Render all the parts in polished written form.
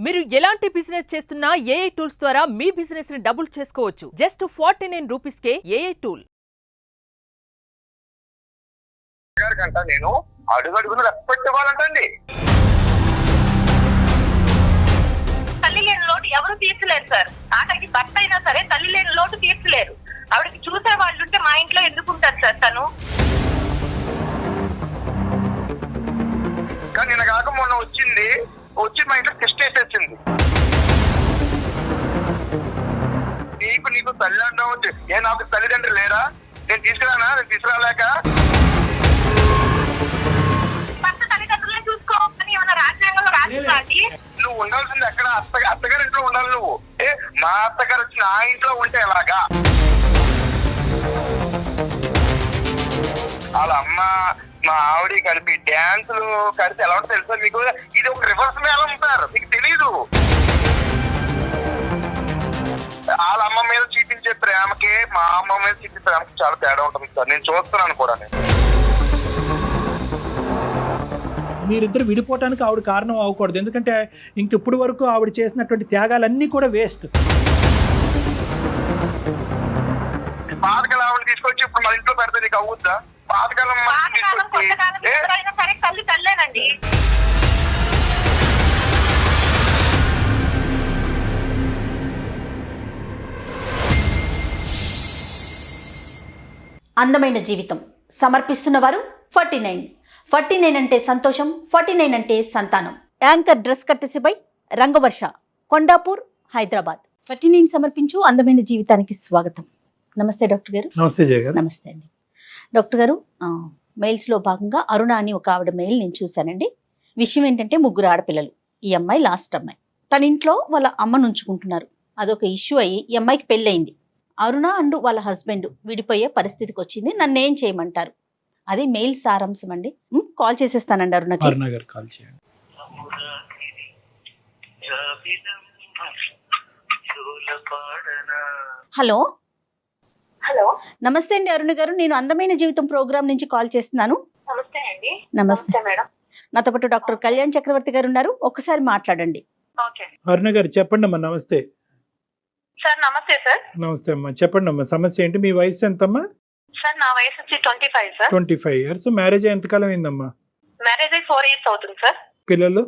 మీరు ఎలాంటి బిజినెస్ చేస్తున్నా ఏఐ టూల్స్ ద్వారా మీ బిజినెస్ ని డబుల్ చేసుకోవచ్చు. జస్ట్ 49 రూపీస్ కే ఏఐ టూల్. నేను అడుగడుగున రెస్పెక్ట్ ఇవ్వాలంటండి. తల్లి లేని లోటు ఎవరు తీర్చలేరు సార్. ఆఖరికి భర్త అయినా సరే తల్లి లేని లోటు తీర్చలేరు. ఆవిడకి చూసే వాళ్ళు ఉంటే మా ఇంట్లో ఎందుకుంటారు సార్ తను? కానీ నిన్న కాక మొన్న వచ్చి మా ఇంట్లో టెస్ట్ వేసేసింది. నీకు తల్లి అంటావు, నాకు తల్లిదండ్రులు లేరా? నేను తీసుకురాలేక భర్త తల్లిదండ్రులే చూసుకోవాలని ఏమైనా రాజ్యాంగంలో రాసిందా అండి? నువ్వు ఉండాల్సింది ఎక్కడ? అత్తగారి ఇంట్లో ఉండాలి నువ్వు. మా అత్తగారు వచ్చి నా ఇంట్లో ఉంటే ఎలాగా? వాళ్ళ అమ్మ మా ఆవిడ కలిపి డ్యాన్సులు కలిసి ఎలా ఉంటే తెలుసా మీకు? ఇది ఒక రివర్స్ మేళం ఉంటారు, మీకు తెలీదు. వాళ్ళ అమ్మ మీద చూపించే ప్రేమకి మా అమ్మ మీద చూపించే ప్రేమకి చాలా తేడా ఉంటుంది సార్. నేను చూస్తున్నాను కూడా. మీరిద్దరు విడిపోవటానికి ఆవిడ కారణం అవ్వకూడదు. ఎందుకంటే ఇంకెప్పుడు వరకు ఆవిడ చేసినటువంటి త్యాగాలన్నీ కూడా వేస్ట్. పాతకాలం ఆవిడ తీసుకొచ్చి ఇప్పుడు మన ఇంట్లో పెడితే నీకు అవుద్దా? పాతకాలం ఎవరైనా సరే తల్లి తల్లేనండి. అందమైన జీవితం సమర్పిస్తున్నవారు 49 అంటే సంతోషం, 49 అంటే సంతానం. యాంకర్ డ్రెస్ కట్టసిపై రంగవర్ష, కొండాపూర్, హైదరాబాద్. 49 సమర్పించు అందమైన జీవితానికి స్వాగతం. నమస్తే డాక్టర్ గారు. నమస్తే జయ గారు. నమస్తే అండి. డాక్టర్ గారు, మెయిల్స్లో భాగంగా అరుణ అని ఒక ఆవిడ మెయిల్ నేను చూశానండి. విషయం ఏంటంటే 3 ఆడపిల్లలు. ఈ అమ్మాయి లాస్ట్ అమ్మాయి. తన ఇంట్లో వాళ్ళ అమ్మను ఉంచుకుంటున్నారు. అదొక ఇష్యూ అయ్యి ఈ అమ్మాయికి పెళ్ళయింది. అరుణ అండ్ వాళ్ళ హస్బెండ్ విడిపోయే పరిస్థితికి వచ్చింది. నన్ను ఏం చేయమంటారు? అది మెయిల్ సారాంశం అండి. కాల్ చేసేస్తానండి అరుణకి. అరుణ గారు కాల్ చేయండి. హలో హలో, నమస్తే అండి అరుణ గారు. నేను అందమైన జీవితం ప్రోగ్రామ్ నుంచి కాల్ చేస్తున్నాను. నమస్తే అండి. నమస్తే మేడం. నాతో పాటు డాక్టర్ కళ్యాణ్ చక్రవర్తి గారు ఉన్నారు. ఒక్కసారి మాట్లాడండి. ఓకే అరుణ గారు చెప్పండి అమ్మా. నమస్తే సార్. నమస్తే సార్. నమస్తే అమ్మా. చెప్పండి అమ్మా, సమస్య ఏంటి? మీ వయసు ఎంతమ్మా? సార్ నా వయసు వచ్చి 25 సార్. 25 years. మ్యారేజ్ ఎంతకాలం అయిందమ్మా? మ్యారేజ్ అయ్యి 4 years అవుతుంది సార్. పిల్లలు?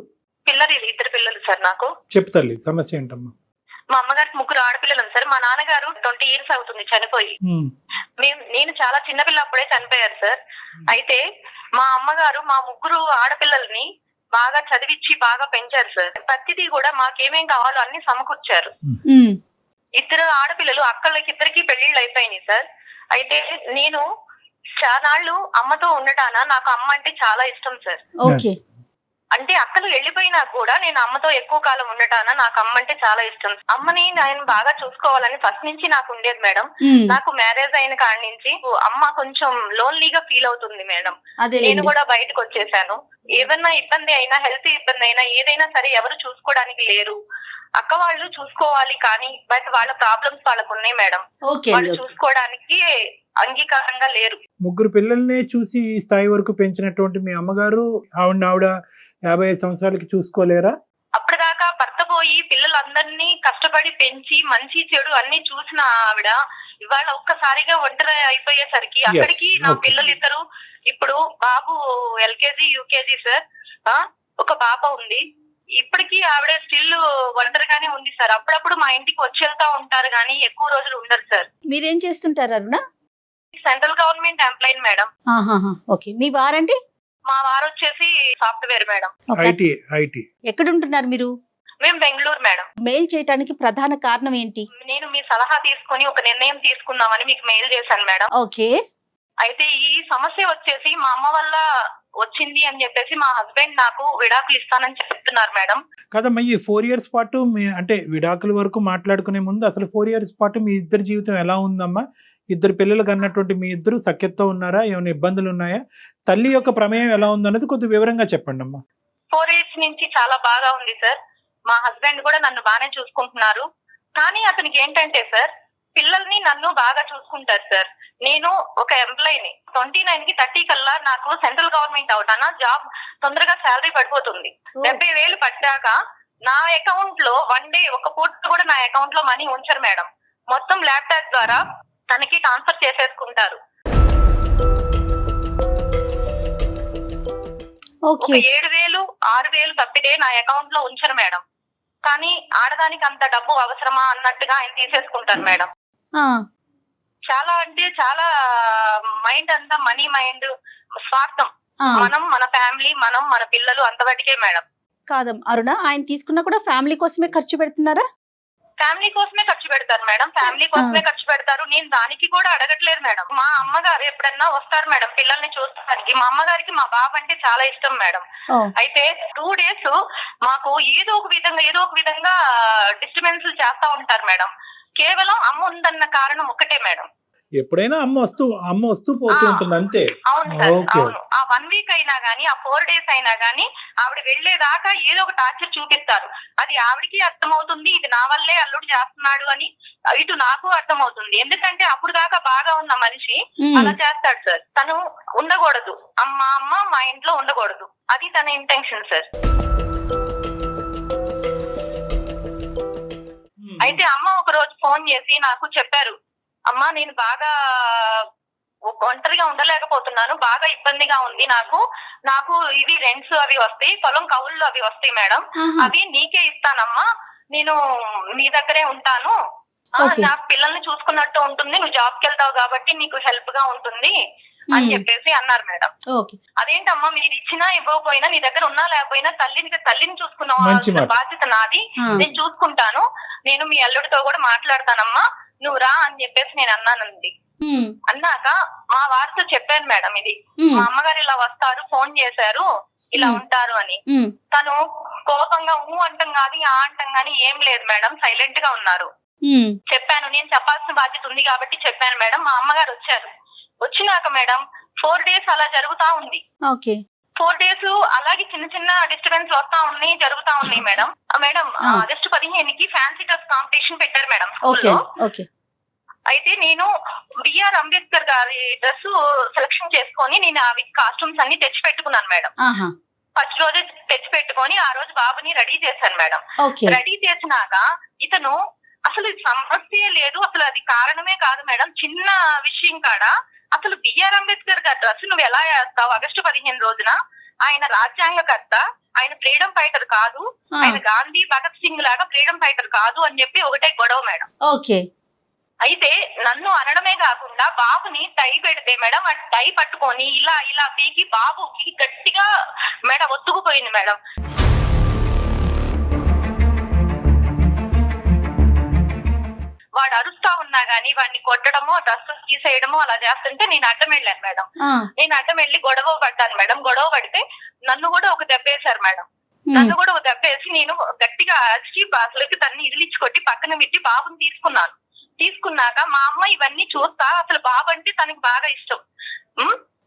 2 పిల్లలు సార్ నాకు. చెప్పు తల్లి, సమస్య ఏంటమ్మా? మా అమ్మగారికి 3 ఆడపిల్లలు సార్. మా నాన్నగారు 20 years అవుతుంది చనిపోయి. నేను చాలా చిన్నపిల్ల అప్పుడే చనిపోయారు సార్. అయితే మా అమ్మగారు మా 3 ఆడపిల్లల్ని బాగా చదివించి బాగా పెంచారు సార్. ప్రతిదీ కూడా మాకేమేం కావాలో అన్ని సమకూర్చారు. 2 ఆడపిల్లలు, అక్కలకి 2కి పెళ్లిళ్ళు అయిపోయినాయి సార్. అయితే నేను చాలాళ్ళు అమ్మతో ఉండటాన నాకు అమ్మ అంటే చాలా ఇష్టం సార్. ఓకే. అంటే అక్కలు వెళ్ళిపోయినా కూడా నేను అమ్మతో ఎక్కువ కాలం ఉండటాన నాకు అమ్మ అంటే చాలా ఇష్టం. అమ్మని నేను బాగా చూసుకోవాలని ఫస్ట్ నుంచి నాకు ఉండేది మేడం. నాకు మ్యారేజ్ అయిన కాడి నుంచి అమ్మ కొంచెం లోన్లీగా ఫీల్ అవుతుంది మేడం. నేను కూడా బయటకు వచ్చేసాను. ఏదన్నా ఇబ్బంది అయినా, హెల్త్ ఇబ్బంది అయినా, ఏదైనా సరే ఎవరు చూసుకోవడానికి లేరు. అక్క వాళ్ళు చూసుకోవాలి కానీ బట్ వాళ్ళ ప్రాబ్లమ్స్ వాళ్ళకు ఉన్నాయి మేడం. వాళ్ళు చూసుకోవడానికి అంగీకారంగా లేరు. 3 పిల్లల్ని చూసి ఈ స్థాయి వరకు పెంచినటువంటి మీ అమ్మగారు ఆవిడ 55 సంవత్సరాలకి చూసుకోలేరా? అప్పటిదాకా భర్త పోయి పిల్లలందరినీ కష్టపడి పెంచి మంచి చెడు అన్ని చూసిన ఆవిడ ఇవాళ ఒక్కసారిగా ఒంటరి అయిపోయేసరికి అక్కడికి నా పిల్లలు 2 ఇప్పుడు బాబు LKG UKG సార్. ఒక పాప ఉంది. ఇప్పటికీ ఆవిడ స్టిల్ ఒంటరిగానే ఉంది సార్. అప్పుడప్పుడు మా ఇంటికి వచ్చి వెళ్తా ఉంటారు కానీ ఎక్కువ రోజులు ఉండరు సార్. మీరేం చేస్తుంటారు Aruna? Central government employee madam. Okay. మీ వారండి? మా వారు వచ్చేసి సాఫ్ట్వేర్ మేడం. ఐటీ. ఎక్కడ ఉంటున్నారు మీరు? మేము బెంగళూరు మేడం. మెయిల్ చేయడానికి ప్రధాన కారణం ఏంటి? నేను మీ సలహా తీసుకుని ఒక నిర్ణయం తీసుకుందామని మీకు మెయిల్ చేశాను మేడం. ఓకే. అయితే ఈ సమస్య వచ్చేసి మా అమ్మ వల్ల వచ్చింది అని చెప్పేసి మా హస్బెండ్ నాకు విడాకులు ఇస్తానని చెప్తున్నారు మేడం. కదమ్మా, ఈ 4 years పాటు అంటే విడాకుల వరకు మాట్లాడుకునే ముందు అసలు 4 years పాటు మీ ఇద్దరి జీవితం ఎలా ఉందమ్మా? 2 పిల్లలు కన్నటువంటి మీ ఇద్దరు సఖ్యతతో ఉన్నారా? ఏమైనా ఇబ్బందులు ఉన్నాయా? తల్లి యొక్క ప్రమేయం ఎలా ఉందన్నది కొద్దిగా వివరంగా చెప్పండి అమ్మా. 4 years నుంచి చాలా బాగా ఉంది సార్. మా హస్బెండ్ కూడా నన్ను బాగానే చూసుకుంటున్నారు. కానీ అతనికి ఏంటంటే సార్, పిల్లల్ని నన్ను బాగా చూసుకుంటారు సార్. నేను ఒక ఎంప్లాయీని. 29కి 30 కల్లా నాకు సెంట్రల్ గవర్నమెంట్ అవుతానా జాబ్ తొందరగా శాలరీ పడిపోతుంది. 70,000 పడ్డాక నా అకౌంట్ లో వన్ డే ఒక పూట కూడా నా అకౌంట్ లో మనీ ఉంచరు మేడం. మొత్తం ల్యాప్టాప్ ద్వారా తనకి ట్రాన్స్ఫర్ చేసేసుకుంటారు. ఒక ఓకే 7,000 6,000 తప్పితే నా అకౌంట్ లో ఉంచరు మేడం. కానీ ఆడదానికి అంత డబ్బు అవసరమా అన్నట్టుగా ఆయన తీసేసుకుంటారు మేడం. ఆ, చాలా అంటే చాలా మైండ్ అంతా మనీ మైండ్, స్వార్థం. ఆ. మనం మన ఫ్యామిలీ, మనం మన పిల్లలు అంతవరకే మేడం. కాదమ్మా అరుణ, ఆయన తీసుకున్నా కూడా ఫ్యామిలీ కోసమే ఖర్చు పెడుతున్నారా? ఫ్యామిలీ కోసమే ఖర్చు పెడతారు మేడం, ఫ్యామిలీ కోసమే ఖర్చు పెడతారు. నేను దానికి కూడా అడగట్లేదు మేడం. మా అమ్మగారు ఎప్పుడన్నా వస్తారు మేడం పిల్లల్ని చూస్తానికి. మా అమ్మగారికి మా బాబు అంటే చాలా ఇష్టం మేడం. ఓ, అయితే 2 days మాకు ఏదో ఒక విధంగా డిస్టర్బెన్స్ చేస్తా ఉంటారు మేడం. కేవలం అమ్మ ఉందన్న కారణం ఒకటే మేడం. ఎప్పుడైనా అమ్మ వస్తూ పోతూ ఉంటుంది అంతే. అవును సార్, ఓకే. అవును. ఆ 1 week అయినా గానీ, ఆ 4 days అయినా గానీ ఆవిడ వెళ్లేదాకా ఏదో ఒక టార్చర్ చూపిస్తారు. అది ఆవిడకి అర్థమవుతుంది, ఇది నా వల్లే అల్లుడు చేస్తున్నాడు అని. ఇటు నాకు అర్థమవుతుంది. ఎందుకంటే అప్పుడు దాకా బాగా ఉన్న మనిషి అలా చేస్తాడు సార్. తను ఉండకూడదు, అమ్మ మా ఇంట్లో ఉండకూడదు, అది తన ఇంటెన్షన్ సార్. అయితే అమ్మ ఒక రోజు ఫోన్ చేసి నాకు చెప్పారు, అమ్మ నేను బాగా ఒంటరిగా ఉండలేకపోతున్నాను, బాగా ఇబ్బందిగా ఉంది నాకు ఇవి రెంట్స్ అవి వస్తాయి, పొలం కవుళ్ళు అవి వస్తాయి మేడం, అవి నీకే ఇస్తానమ్మా, నేను నీ దగ్గరే ఉంటాను, నాకు పిల్లల్ని చూసుకున్నట్టు ఉంటుంది, నువ్వు జాబ్కి వెళ్తావు కాబట్టి నీకు హెల్ప్ గా ఉంటుంది అని చెప్పేసి అన్నారు మేడం. అదేంటమ్మా మీరు ఇచ్చినా ఇవ్వకపోయినా, నీ దగ్గర ఉన్నా లేకపోయినా తల్లిని చూసుకున్న బాధ్యత నాది, నేను చూసుకుంటాను, నేను మీ అల్లుడితో కూడా మాట్లాడతానమ్మా, నువ్వు రా అని చెప్పేసి నేను అన్నానండి. అన్నాక మా వారితో చెప్పాను మేడం, ఇది మా అమ్మగారు ఇలా వస్తారు, ఫోన్ చేశారు, ఇలా ఉంటారు అని. తను కోపంగా అంటాం కాదు, అంటాం గానీ ఏం లేదు మేడం, సైలెంట్ గా ఉన్నారు. చెప్పాను, నేను చెప్పాల్సిన బాధ్యత ఉంది కాబట్టి చెప్పాను మేడం. మా అమ్మగారు వచ్చారు. వచ్చినాక మేడం 4 days అలా జరుగుతా ఉంది. 4 days అలాగే చిన్న చిన్న డిస్టర్బెన్స్ వస్తా ఉన్నాయి, జరుగుతా ఉన్నాయి మేడం. మేడం ఆగస్టు 15కి ఫ్యాన్సీ డ్రెస్ కాంపిటీషన్ పెట్టారు మేడం స్కూల్లో. అయితే నేను బిఆర్ అంబేద్కర్ గారి డ్రెస్ సెలెక్షన్ చేసుకొని నేను అవి కాస్ట్యూమ్స్ అన్ని తెచ్చి పెట్టుకున్నాను మేడం. ఫస్ట్ రోజు తెచ్చి పెట్టుకొని ఆ రోజు బాబుని రెడీ చేశాను మేడం. రెడీ చేసినాక ఇతను అసలు సమస్య లేదు, అసలు అది కారణమే కాదు మేడం, చిన్న విషయం కాడ అసలు బిఆర్ అంబేద్కర్ గారి డ్రెస్ నువ్వు ఎలా వేస్తావు ఆగస్టు 15 రోజున? ఆయన రాజ్యాంగకర్త, ఆయన ఫ్రీడమ్ ఫైటర్ కాదు, ఆయన గాంధీ భగత్ సింగ్ లాగా ఫ్రీడమ్ ఫైటర్ కాదు అని చెప్పి ఒకటే గొడవ మేడం. అయితే నన్ను అనడమే కాకుండా బాబుని టై పెడితే మేడం, ఆ టై పట్టుకొని ఇలా పీకి బాబుకి గట్టిగా మేడం ఒత్తుకుపోయింది మేడం. వాడు అరుస్తా ఉన్నా గానీ వాడిని కొట్టడము, డ్రెస్ తీసేయడము అలా చేస్తుంటే నేను అడ్డం వెళ్ళాను మేడం. నేను అడ్డం వెళ్ళి గొడవ పడ్డాను మేడం. గొడవ పడితే నన్ను కూడా ఒక దెబ్బేశారు మేడం. నన్ను కూడా ఒక దెబ్బేసి నేను గట్టిగా అరిచి అసలుకి తన్ని ఇదిలిచ్చి కొట్టి పక్కన పెట్టి బాబుని తీసుకున్నాను. తీసుకున్నాక మా అమ్మ ఇవన్నీ చూస్తా, అసలు బాబు అంటే తనకి బాగా ఇష్టం.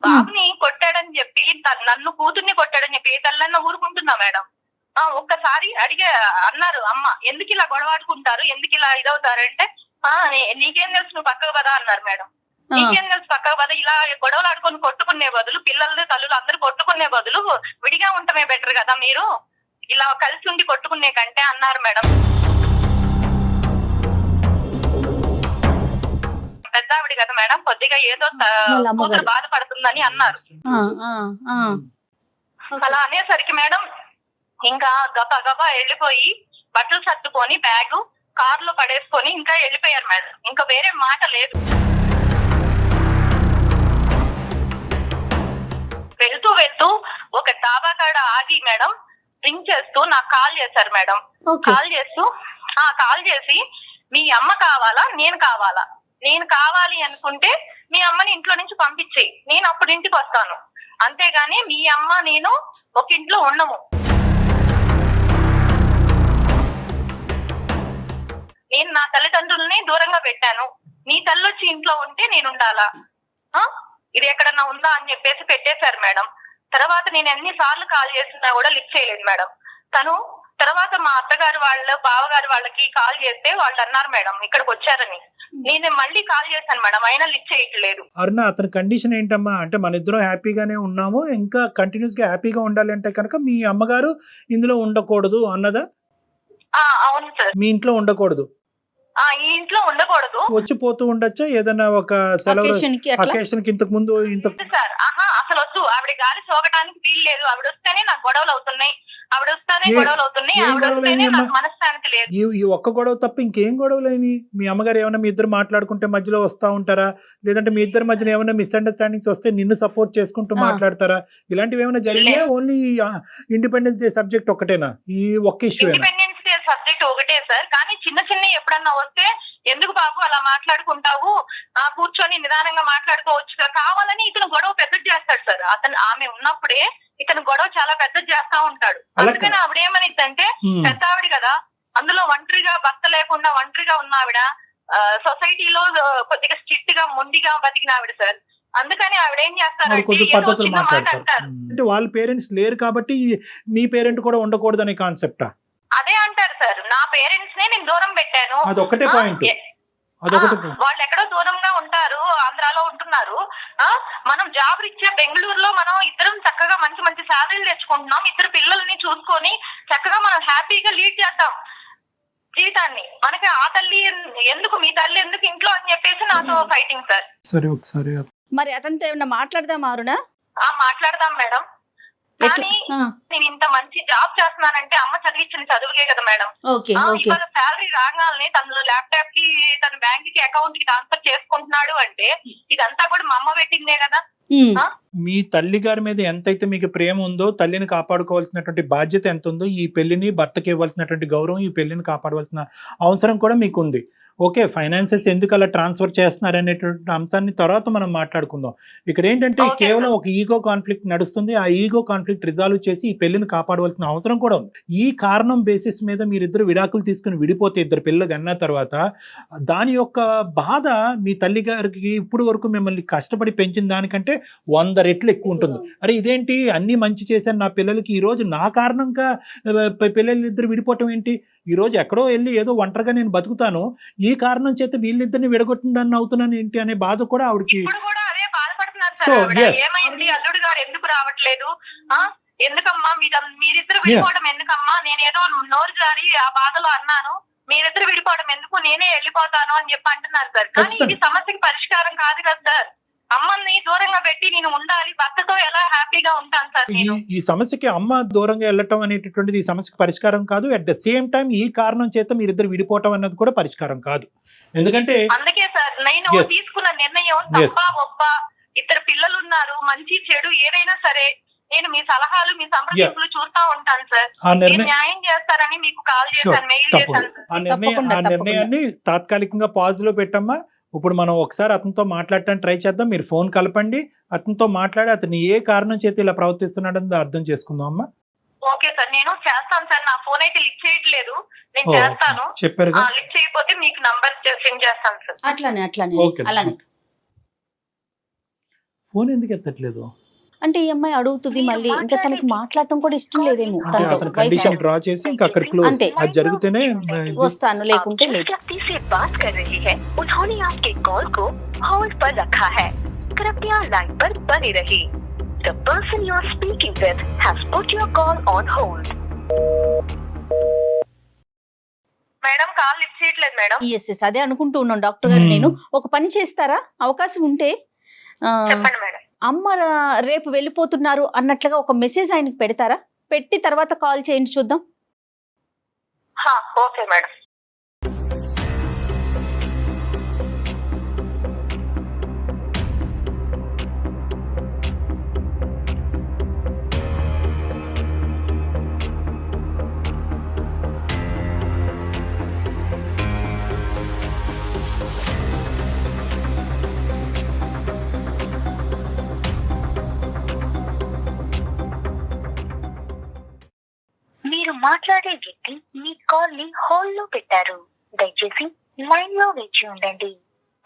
బాబుని కొట్టాడని చెప్పి, నన్ను కూతుర్ని కొట్టాడని చెప్పి ఏ తల్లన్నా ఊరుకుంటున్నా మేడం. ఒక్కసారి అన్నారు అమ్మ, ఎందుకు ఇలా గొడవాడుకుంటారు, ఎందుకు ఇలా ఇదవుతారంటే, నీకేం తెలుసు నువ్వు పక్కకు పదా అన్నారు మేడం. నీకేం తెలుసు పక్కకు పద, ఇలా గొడవలు ఆడుకొని కొట్టుకునే బదులు, పిల్లలు తల్లులు అందరూ కొట్టుకునే బదులు విడిగా ఉండటమే బెటర్ కదా, మీరు ఇలా కలిసి ఉండి కొట్టుకునే కంటే అన్నారు మేడం. పెద్దావిడి కదా మేడం, కొద్దిగా ఏదో కూతురు బాధపడుతుందని అన్నారు. అలా అనేసరికి మేడం ఇంకా గబా వెళ్ళిపోయి బట్టలు సర్దుకొని బ్యాగ్ కారులో పడేసుకొని ఇంకా వెళ్ళిపోయారు మేడం. ఇంకా వేరే మాట లేదు. వెళ్తూ ఒక డాబా కాడ ఆగి మేడం రింగ్ చేస్తూ నాకు కాల్ చేశారు మేడం. కాల్ చేసి మీ అమ్మ కావాలా నేను కావాలా, నేను కావాలి అనుకుంటే మీ అమ్మని ఇంట్లో నుంచి పంపించేయి, నేను అప్పుడు ఇంటికి వస్తాను, అంతేగాని మీ అమ్మ నేను ఒక ఇంట్లో ఉండము. నేను నా తల్లిదండ్రుల్ని దూరంగా పెట్టాను, నీ తల్లి వచ్చి ఇంట్లో ఉంటే నేను ఉండాలా, ఇది ఎక్కడన్నా ఉందా అని చెప్పేసి పెట్టేశారు మేడం. తర్వాత నేను ఎన్నిసార్లు కాల్ చేసినా కూడా లిఫ్ట్ చేయలేదు మేడం. తను తర్వాత మా అత్తగారు బావగారు వాళ్ళకి కాల్ చేస్తే వాళ్ళు అన్నారు మేడం ఇక్కడికి వచ్చారని. నేను మళ్ళీ కాల్ చేశాను మేడం, అయినా లిఫ్ట్ చేయట్లేదు. అరుణ, అతని కండిషన్ ఏంటమ్మా అంటే మన ఇద్దరం హ్యాపీగానే ఉన్నాము, ఇంకా కంటిన్యూస్ గా హ్యాపీగా ఉండాలి అంటే కనుక మీ అమ్మగారు ఇందులో ఉండకూడదు అన్నదా? అవును సార్. మీ ఇంట్లో ఉండకూడదు, ఈ ఇంట్లో ఉండకూడదు వచ్చి పోతూ ఉండొచ్చా ఏదైనా ఒక సెలవు Occasion కి అట్లా? అకేషన్ కి ఇంతకు ముందు సార్. అసలు వద్దు, ఆవిడ గాలి సోకడానికి వీలు లేదు. ఆవిడ వస్తేనే నాకు గొడవలు అవుతున్నాయి, ఆవిడ వస్తేనే గొడవలు అవుతున్నాయి, ఏం ఆవిడ గొడవలు వస్తేనే అయినాయమ్మా? నాకు మనశ్శాంతి లేదు. ఈ ఒక్క గొడవ తప్ప ఇంకేం గొడవలేని? మీ అమ్మగారు ఏమైనా మీ ఇద్దరు మాట్లాడుకుంటే మధ్యలో వస్తా ఉంటారా, లేదంటే మీ ఇద్దరి మధ్యన ఏమైనా మిస్అండర్స్టాండింగ్స్ వస్తే నిన్ను సపోర్ట్ చేసుకుంటూ మాట్లాడతారా? ఇలాంటివి ఏమైనా జరిగినా ఓన్లీ ఇండిపెండెన్స్ డే సబ్జెక్ట్ ఒకటేనా, ఈ ఒక్క ఇష్యూ? ఇండిపెండెన్స్ డే సబ్జెక్ట్ ఒకటే సార్, కానీ చిన్న చిన్న ఎప్పుడన్నా వస్తే ఎందుకు బాబు అలా మాట్లాడుకుంటావు, కూర్చొని నిదానంగా మాట్లాడుకోవచ్చు, కావాలని ఇతను గొడవ పెద్దది చేస్తాడు సార్. ఆమె ఉన్నప్పుడే ఇతను గొడవ చాలా పెద్దది చేస్తా ఉంటాడు. అందుకని ఆవిడ ఏమనిద్దంటే, పెద్ద ఆవిడ కదా, అందులో ఒంటరిగా భర్త లేకుండా ఒంటరిగా ఉన్న ఆవిడ, సొసైటీలో కొద్దిగా స్ట్రిక్ట్ గా మొండిగా బతికిన ఆవిడ సార్. అందుకని ఆవిడ ఏం చేస్తారంటే అంటే వాళ్ళ పేరెంట్స్ లేరు కాబట్టి మీ పేరెంట్ కూడా ఉండకూడదు అనే కాన్సెప్టా? అదే అంటారు సార్, నా పేరెంట్స్ నే నేను దూరం పెట్టాను. అదొకటే పాయింట్. వాళ్ళు ఎక్కడో దూరంగా ఉంటారు, ఆంధ్రాలో ఉంటున్నారు. మనం జాబ్ రీత్యా బెంగళూరులో మనం ఇద్దరం చక్కగా మంచి మంచి శాలరీలు తెచ్చుకుంటున్నాం, ఇద్దరు పిల్లల్ని చూసుకొని చక్కగా మనం హ్యాపీగా లీడ్ చేద్దాం జీవితాన్ని. మనకి ఆ తల్లి ఎందుకు, మీ తల్లి ఎందుకు ఇంట్లో అని చెప్పేసి నాతో ఫైటింగ్ సార్. సరే ఒకసారి మరి అతనితో ఏమన్నా మాట్లాడదాం అరుణ? మాట్లాడదాం మేడం, కానీ నేను ఇంత మంచి జాబ్ చేస్తున్నానంటే అమ్మ చదివించిన చదువుకే కదా మేడం. ఇవాళ శాలరీ రాగానే తను ల్యాప్టాప్ కి, తన బ్యాంక్ కి, అకౌంట్ కి ట్రాన్స్ఫర్ చేసుకుంటున్నాడు అంటే ఇదంతా కూడా మా అమ్మ పెట్టిందే కదా. మీ తల్లి గారి మీద ఎంతైతే మీకు ప్రేమ ఉందో, తల్లిని కాపాడుకోవాల్సినటువంటి బాధ్యత ఎంత ఉందో, ఈ పెళ్లిని భర్తకి ఇవ్వాల్సినటువంటి గౌరవం, ఈ పెళ్లిని కాపాడవలసిన అవసరం కూడా మీకు ఉంది. ఓకే, ఫైనాన్సెస్ ఎందుకు అలా ట్రాన్స్ఫర్ చేస్తున్నారు అనేటువంటి అంశాన్ని తర్వాత మనం మాట్లాడుకుందాం. ఇక్కడ ఏంటంటే కేవలం ఒక ఈగో కాన్ఫ్లిక్ట్ నడుస్తుంది. ఆ ఈగో కాన్ఫ్లిక్ట్ రిజాల్వ్ చేసి ఈ పెళ్లిని కాపాడవలసిన అవసరం కూడా ఉంది. ఈ కారణం బేసిస్ మీద మీరిద్దరు విడాకులు తీసుకుని విడిపోతే, ఇద్దరు పిల్లలు అన్న తర్వాత దాని యొక్క బాధ మీ తల్లి గారికి ఇప్పుడు వరకు మిమ్మల్ని కష్టపడి పెంచిన దానికంటే 100 రెట్లు ఎక్కువ ఉంటుంది. అరే ఇదేంటి, అన్ని మంచి చేశాను నా పిల్లలకి, ఈ రోజు నా కారణంగా పిల్లలిద్దరు విడిపోవటం ఏంటి, ఈ రోజు ఎక్కడో వెళ్ళి ఏదో ఒంటరిగా నేను బతుకుతాను, ఈ కారణం చేత వీళ్ళిద్దరిని విడగొట్టిందని అవుతున్నాను ఏంటి అనే బాధ కూడా ఆవిడకి. ఏమైంది, అల్లుడు గారు ఎందుకు రావట్లేదు, ఎందుకమ్మా మీరిద్దరు విడిపోవడం ఎందుకమ్మా, నేనేదో నోరు జారి ఆ బాధలో అన్నాను, మీరిద్దరు విడిపోవడం ఎందుకు, నేనే వెళ్ళిపోతాను అని చెప్పి అంటున్నారు సార్. కానీ ఇది సమస్యకి పరిష్కారం కాదు కదా సార్. అమ్మని దూరంగా పెట్టి నేను ఉండాలి, భర్తతో ఎలా హ్యాపీగా ఉంటాను సార్ నేను. ఈ సమస్యకి అమ్మ దూరంగా వెళ్ళటం అనేటటువంటిది ఈ సమస్యకి పరిష్కారం కాదు. అట్ ద సేమ్ టైం ఈ కారణం చేత మీరిద్దరు విడిపోవటం అన్నది కూడా పరిష్కారం కాదు. ఎందుకంటే అందుకే సార్ నేను తీసుకున్న నిర్ణయం తప్ప ఒప్ప, ఇద్దరు పిల్లలు ఉన్నారు, మంచి చెడు ఏదైనా సరే నేను మీ సలహాలు, మీ సంప్రదింపులు చూస్తా ఉంటాను సార్. న్యాయం చేస్తారని మీకు కాల్ చేశాను, మెయిల్ చేశాను. ఆ నిర్ణయాన్ని తాత్కాలికంగా పాజ్ లో పెట్టమ్మా. ఇప్పుడు మనం ఒకసారి అతనితో మాట్లాడటానికి ట్రై చేద్దాం. మీరు ఫోన్ కలపండి, అతనితో మాట్లాడి అతను ఏ కారణం చేత ఇలా ప్రవర్తిస్తున్నాడని అర్థం చేసుకుందాం అమ్మా. ఓకే సార్, నేను చేస్తాను సార్. నా ఫోన్ అయితే లిఫ్ట్ చేయట్లేదు, నేను చేస్తాను. చెప్పారు లిఫ్ట్ చేయకపోతే మీకు నంబర్ సెండ్ చేస్తాను సార్. అలానే ఫోన్ ఎందుకు ఎత్తట్లేదు అంటే ఈ అమ్మాయి అడుగుతుంది మళ్ళీ, ఇంకా తనకి మాట్లాడటం కూడా ఇష్టం లేదేమో. అతను కండిషన్ డ్రా చేసి ఇంకా అక్కడ క్లోజ్, అది జరిగితేనే వస్తాను, లేకుంటే లేదు. మేడం కాల్ లిఫ్ట్ చేయట్లేదు మేడం. ఎస్ అదే అనుకుంటూ ఉన్నాను డాక్టర్ గారు. నేను ఒక పని చేస్తారా, అవకాశం ఉంటే చెప్పండి మేడం. అమ్మ రేపు వెళ్ళిపోతున్నారు అన్నట్లుగా ఒక మెసేజ్ ఆయనకి పెడతారా, పెట్టి తర్వాత కాల్ చేయండి చూద్దాం. Okay madam. మీరు మాట్లాడే వ్యక్తి మీ కాల్ ని హోల్డ్ లో పెట్టారు, దయచేసి लाइन में वेची ఉండండి.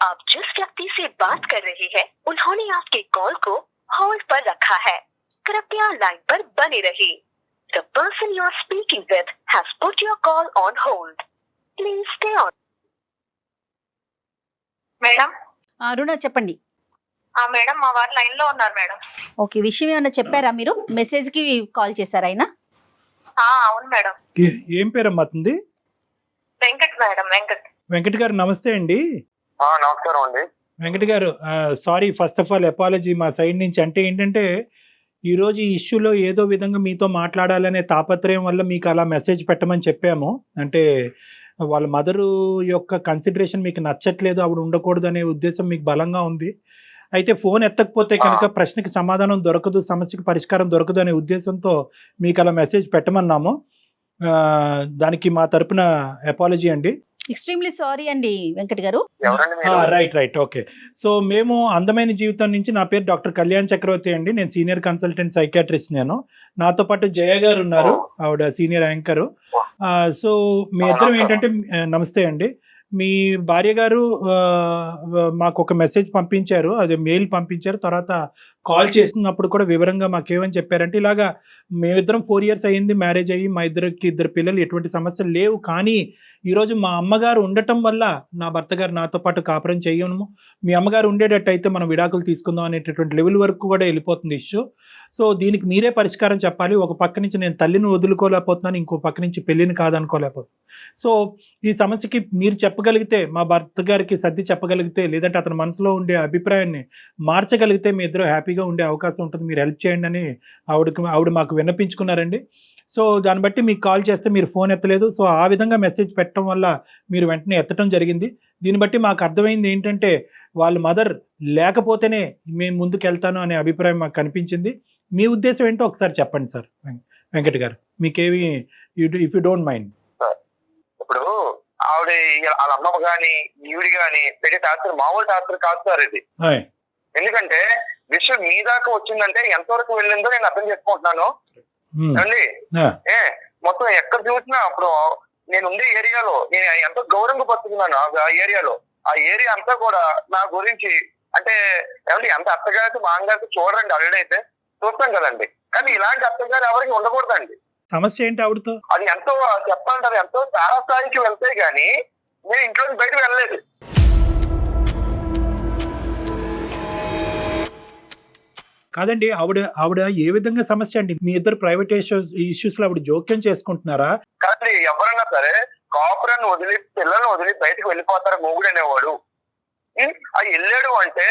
आप जिस व्यक्ति से बात कर रहे हैं उन्होंने आपके कॉल को होल्ड पर रखा है, कृपया लाइन पर बने रहिए. The person you are speaking with has put your call on hold. Please stay on. Madam Aruna చెప్పండి. మేడం మా వారు లైన్ లో ఉన్నారు మేడం. ఓకే, విషయం ఏమన్నా చెప్పారా మీరు? మెసేజ్ కి కాల్ చేశారా ఆయన? అవును మేడం. ఏం పేరమ్మా అతనిది? వెంకట్ మేడం, వెంకట్. వెంకట్ గారు నమస్తే అండి. నమస్కారం అండి. వెంకట్ గారు sorry, first of all apology మా సైడ్ నుంచి. అంటే ఏంటంటే ఈరోజు ఈ ఇష్యూలో ఏదో విధంగా మీతో మాట్లాడాలనే తాపత్రయం వల్ల మీకు అలా మెసేజ్ పెట్టమని చెప్పాము. అంటే వాళ్ళ మదరు యొక్క కన్సిడరేషన్ మీకు నచ్చట్లేదు, ఆవిడ ఉండకూడదు అనే ఉద్దేశం మీకు బలంగా ఉంది. అయితే ఫోన్ ఎత్తకపోతే కనుక ప్రశ్నకి సమాధానం దొరకదు, సమస్యకి పరిష్కారం దొరకదు అనే ఉద్దేశంతో మీకు అలా మెసేజ్ పెట్టమన్నాము. దానికి మా తరపున అపాలజీ అండి. ఎక్స్ట్రీమ్లీ సారీ అండి వెంకట్ గారు. Right okay. సో మేము అందమైన జీవితం నుంచి, నా పేరు డాక్టర్ కళ్యాణ్ చక్రవర్తి అండి, నేను సీనియర్ కన్సల్టెంట్ సైకాట్రిస్ట్. నేను, నాతో పాటు జయ గారు ఉన్నారు, ఆవిడ సీనియర్ యాంకరు. సో మీ ఇద్దరం ఏంటంటే, నమస్తే అండి, మీ భార్య గారు మాకు ఒక మెసేజ్ పంపించారు, అదే మెయిల్ పంపించారు. తర్వాత కాల్ చేస్తున్నప్పుడు కూడా వివరంగా మాకేమని చెప్పారంటే, ఇలాగా మేమిద్దరం 4 years అయ్యింది మ్యారేజ్ అయ్యి, మా ఇద్దరు పిల్లలు, ఎటువంటి సమస్యలు లేవు, కానీ ఈరోజు మా అమ్మగారు ఉండటం వల్ల నా భర్త గారు నాతో పాటు కాపురం చేయము, మీ అమ్మగారు ఉండేటట్టయితే మనం విడాకులు తీసుకుందాం అనేటటువంటి లెవెల్ వరకు కూడా వెళ్ళిపోతుంది ఇష్యూ. సో దీనికి మీరే పరిష్కారం చెప్పాలి. ఒక పక్క నుంచి నేను తల్లిని వదులుకోలేకపోతున్నాను, ఇంకో పక్క నుంచి పెళ్లిని కాదనుకోలేకపోతున్నాను. సో ఈ సమస్యకి మీరు చెప్పగలిగితే, మా భర్త గారికి సర్ది చెప్పగలిగితే, లేదంటే అతని మనసులో ఉండే అభిప్రాయాన్ని మార్చగలిగితే మీ ఇద్దరు హ్యాపీగా ఉండే అవకాశం ఉంటుంది. మీరు హెల్ప్ చేయండి అని ఆవిడ మాకు విన్నపించుకున్నారండి. సో దాన్ని బట్టి మీకు కాల్ చేస్తే మీరు ఫోన్ ఎత్తలేదు. సో ఆ విధంగా మెసేజ్ పెట్టడం వల్ల మీరు వెంటనే ఎత్తడం జరిగింది. దీన్ని బట్టి మాకు అర్థమైంది ఏంటంటే, వాళ్ళ మదర్ లేకపోతేనే మేము ముందుకు వెళ్తాను అనే అభిప్రాయం మాకు కనిపించింది. మీ ఉద్దేశం ఏంటో ఒకసారి చెప్పండి సార్ వెంకట్ గారు, మీకేమి, ఇఫ్ యూ డోంట్ మైండ్. ఇప్పుడు ఆవిడ వాళ్ళ అమ్మ గాని ఈవిడి గాని పెట్టే టార్చర్ మామూలు టార్చర్ కాదు సార్ ఇది. ఎందుకంటే విషయం మీ దాకా వచ్చిందంటే ఎంతవరకు వెళ్ళిందో నేను అర్థం చేసుకుంటున్నాను అండి. మొత్తం ఎక్కడ చూసినా అప్పుడు నేను ఉండే ఏరియాలో నేను ఎంతో గౌరవంగా బతుకున్నాను. ఆ ఏరియాలో ఆ ఏరియా అంతా కూడా నా గురించి అంటే ఏమంటే ఎంత అత్తగారికి మామగారికి చూడండి, ఆల్రెడీ అయితే చూస్తాం కదండి, కానీ ఇలాంటి అత్తగారు ఎవరికి ఉండకూడదండి. సమస్య ఏంటి ఆవిడతో? అది ఎంతో చెప్పాలంటారు, ఎంతో చాలా స్థాయికి వెళ్తే గానీ నేను ఇంట్లో నుంచి బయటకు వెళ్ళలేదు. కాదండి, ఆవిడ ఏ విధంగా సమస్య అండి? మీ ఇద్దరు ప్రైవేట్ ఇష్యూస్ లో ఆవిడ జోక్యం చేసుకుంటున్నారా? కానీ ఎవరన్నా సరే కాపురాన్ని వదిలి పిల్లల్ని వదిలి బయటకు వెళ్ళిపోతారు మొగుడు అనేవాడు. అది వెళ్ళాడు అంటే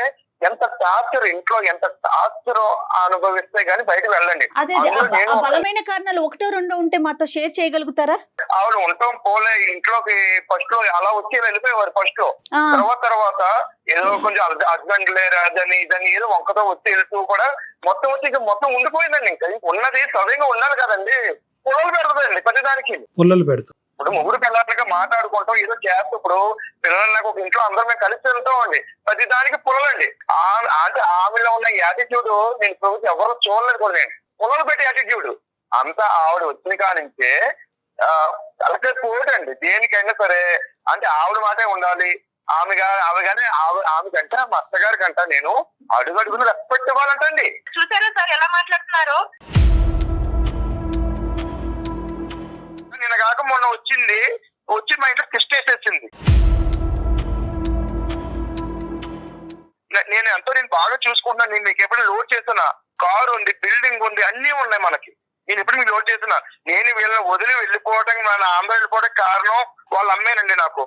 ఎంత టార్చర్, ఇంట్లో ఎంత టార్చర్ అనుభవిస్తే గానీ బయటకు వెళ్ళండి. బలమైన కారణాలు 1-2 ఉంటే మాతో షేర్ చేయగలుగుతారా? ఆవిడ ఉంటాం పోలే ఇంట్లోకి ఫస్ట్ లో అలా వచ్చి వెళ్ళిపోయేవారు ఫస్ట్ లో. తర్వాత ఏదో కొంచెం హస్బెండ్ లేరు అదని ఇదని ఏదో వంకతో వచ్చి వెళ్తూ కూడా మొత్తం వచ్చి మొత్తం ఉండిపోయిందండి. ఇంకా ఉన్నది సవ్యంగా ఉండాలి కదండి, పుల్లలు పెడుతుందండి ప్రతిదానికి. పుల్లలు పెడుతుంది. ఇప్పుడు ముగ్గురు పిల్లలకి మాట్లాడుకుంటాం, ఏదో చేస్తూ ఇప్పుడు పిల్లలకు ఒక ఇంట్లో అందరం మేము కలిసి వెళ్తాం అండి, ప్రతి దానికి పుల్లలండి. అంటే ఆమెలో ఉన్న యాటిట్యూడ్ నేను ప్రభుత్వం ఎవరు చూడలేదు కూడా, నేను పుల్లలు పెట్టే యాటిట్యూడ్ అంతా ఆవిడ వచ్చిన కానించే తలకే పోటండి. దేనికైనా సరే అంటే ఆవిడ మాటే ఉండాలి. ఆమె కంటే మా అత్తగారి కంట నేను అడుగడుగును రెస్పెక్ట్ ఇవ్వాలంటండి. చూసారా సార్ ఎలా మాట్లాడుతున్నారు? నిన్న కాక మొన్న వచ్చి మా ఇంట్లో కిస్ట్ వేసేసింది. నేను బాగా చూసుకుంటున్నాను. నేను మీకు ఎప్పుడు లోడ్ చేస్తున్నా, కారు ఉంది, బిల్డింగ్ ఉంది, అన్ని ఉన్నాయి మనకి. నేను ఎప్పుడు మీకు లోడ్ చేస్తున్నా. నేను వీళ్ళని వదిలి వెళ్ళిపోవడం, మన ఆంధ్ర వెళ్ళిపోవడం కారణం వాళ్ళ అమ్మేనండి. నాకు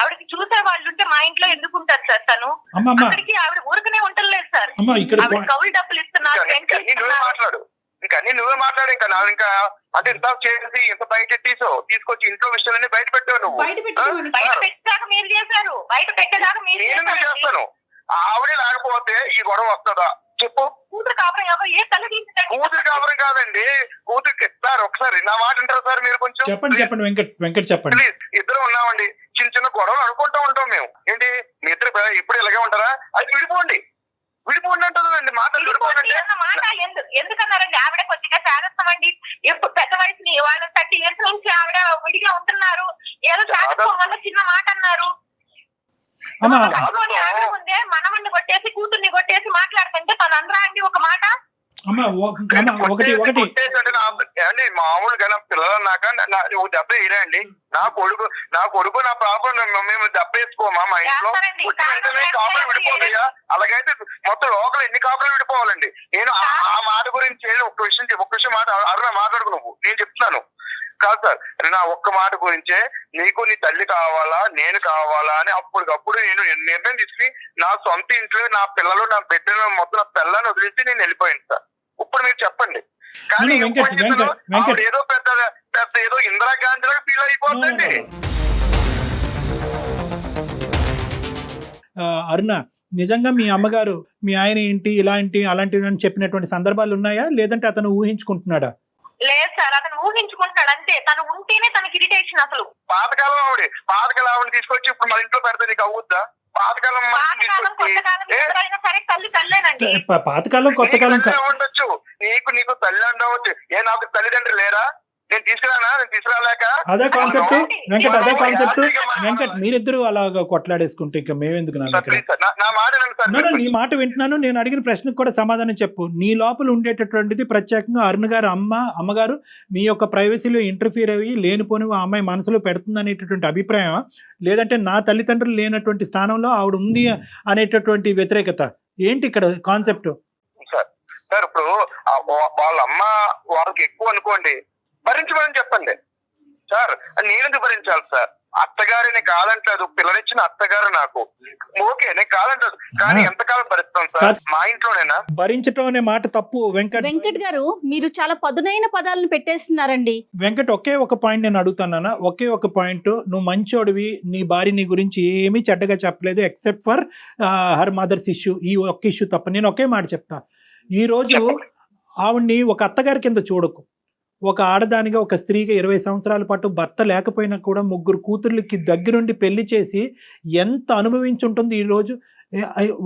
ఆవిడకి చూసే వాళ్ళు ఉంటే మా ఇంట్లో ఎందుకు ఉంటారు సార్? తను అక్కడికి ఆవిడ ఊరికనే ఉండలేదు సార్. కౌలు డబ్బులు ఇస్తున్నారు, మాట్లాడు ఇంకా నువ్వే మాట్లాడు. ఇంకా అంటే ఇంత చేసి ఇంత బయట తీసుకొచ్చి ఇంట్లో విషయాలన్నీ బయట పెట్టావు నువ్వు. బయట పెట్టాక మీరు చేశారు, బయట పెట్టేదాకా నేను చేస్తాను. ఆవిడే లేకపోతే ఈ గొడవ వస్తుందా చెప్పు? కూతురు కాపురం కూతురు కాపురం కాదండి, కూతురికి ఇస్తారు. ఒకసారి నా మాట అంటారు సార్ మీరు? కొంచెం చెప్పండి వెంకట్ చెప్పండి. ప్లీజ్, ఇద్దరు ఉన్నామండి, చిన్న గొడవలు అనుకుంటూ ఉంటాం మేము. ఏంటి మీ ఇద్దరు ఎప్పుడు ఇలాగే ఉంటారా? అది విడిపోండి అంటుందండి. మాటలు విడిపోండి ఎందుకన్నారండి? ఆవిడ కొద్దిగా శాదత్వం అండి. ఎప్పుడు పెద్ద వయసుని వాళ్ళ 30 years నుంచి ఆవిడ విడిగా ఉంటున్నారు. ఏదో శాదత్వం వల్ల చిన్న మాట అన్నారు. ముందే మనవన్ని కొట్టేసి కూతుర్ని కొట్టేసి మాట్లాడుతుంటే తను అనరా అండి ఒక మాట? ఏంటండి మామూలుగా నా పిల్లలు అన్నాక నువ్వు దెబ్బ వేయరా అండి? నా కొడుకు నా పాప మేము దెబ్బ వేసుకోమా మా ఇంట్లో? పుట్టిన వెంటనే కాపురం విడిపోతాయా? అలాగైతే మొత్తం లోకల్ ఎన్ని కాపురం విడిపోవాలండి? నేను ఆ మాట గురించి ఒక్క విషయం మాట అరుణ మాట్లాడుకు నువ్వు, నేను చెప్తున్నాను కాదు సార్. నా ఒక్క మాట గురించే నీకు నీ తల్లి కావాలా నేను కావాలా అని అప్పటికప్పుడు నేను నిర్ణయం తీసుకుని నా సొంత ఇంట్లో నా పిల్లలు నా బిడ్డలు మొత్తం నా పిల్లల్ని వదిలేసి నేను వెళ్ళిపోయాను సార్. ఇప్పుడు మీరు చెప్పండి. కానీ ఏదో పెద్ద ఏదో ఇందిరాగాంధీలో ఫీల్ అయిపోతుందండి. అరుణ, నిజంగా మీ అమ్మగారు మీ ఆయన ఏంటి ఇలాంటి అలాంటివి అని చెప్పినటువంటి సందర్భాలు ఉన్నాయా, లేదంటే అతను ఊహించుకుంటున్నాడా? లేదు సార్, అతను ఊహించుకుంటాడు అంతే. తను ఉంటేనే తనకి ఇరిటేషన్. అసలు పాతకాలం ఆవిడ తీసుకొచ్చి ఇప్పుడు మన ఇంట్లో పెడితే నీకు అవుద్దా? పాతకాలం సరే తల్లి తల్లేనండి. పాతకాలం కొత్తకాలం ఉండొచ్చు. నీకు తల్లి ఉండవచ్చు. నాకు తల్లిదండ్రులు లేరా? నేను తీసుకురాలేక అదే కాన్సెప్ట్ వెంకట్, అదే కాన్సెప్ట్ వెంకట్. మీరిద్దరు అలాగా కొట్లాడేసుకుంటే ఇంకా మేమెందుకు? నీ మాట వింటున్నాను. నేను అడిగిన ప్రశ్నకు కూడా సమాధానం చెప్పు. నీ లోపల ఉండేటటువంటిది ప్రత్యేకంగా అరుణ్ గారు అమ్మగారు మీ యొక్క ప్రైవసీలో ఇంటర్ఫియర్ అయ్యి లేనిపోని ఆ అమ్మాయి మనసులో పెడుతుంది అనేటటువంటి అభిప్రాయం, లేదంటే నా తల్లిదండ్రులు లేనటువంటి స్థానంలో ఆవిడ ఉంది అనేటటువంటి వ్యతిరేకత ఏంటి ఇక్కడ కాన్సెప్ట్? సార్ ఇప్పుడు వాళ్ళ అమ్మ వాళ్ళకి ఎక్కువ అనుకోండి, భరించమని చెప్పండి సార్. నేను భరించాలి సార్. అత్తగారిని కాదంటలేదు, పిల్లనిచ్చిన అత్తగారు నాకు ఓకే, నేను కాదంటలేదు. కానీ ఎంతకాలం భరిస్తాం సార్ మా ఇంట్లోనేనా? భరించటం అనే మాట తప్పు వెంకట్ గారు. మీరు చాలా పదునైన పదాలను పెట్టేస్తున్నారండి. వెంకట్, ఒకే ఒక పాయింట్ నేను అడుగుతానా, ఒకే ఒక పాయింట్. నువ్వు మంచోడివి, నీ భార్య నీ గురించి ఏమీ చెడ్డగా చెప్పలేదు except for her mothers issue. ఈ ఒక్క ఇష్యూ తప్ప. నేను ఒకే మాట చెప్తా. ఈ రోజు ఆవిడ్ని ఒక అత్తగారి కింద చూడకు. ఒక ఆడదానిగా, ఒక స్త్రీగా 20 సంవత్సరాల పాటు భర్త లేకపోయినా కూడా 3 కూతుర్లకి దగ్గరుండి పెళ్లి చేసి ఎంత అనుభవించి ఉంటుంది ఈరోజు.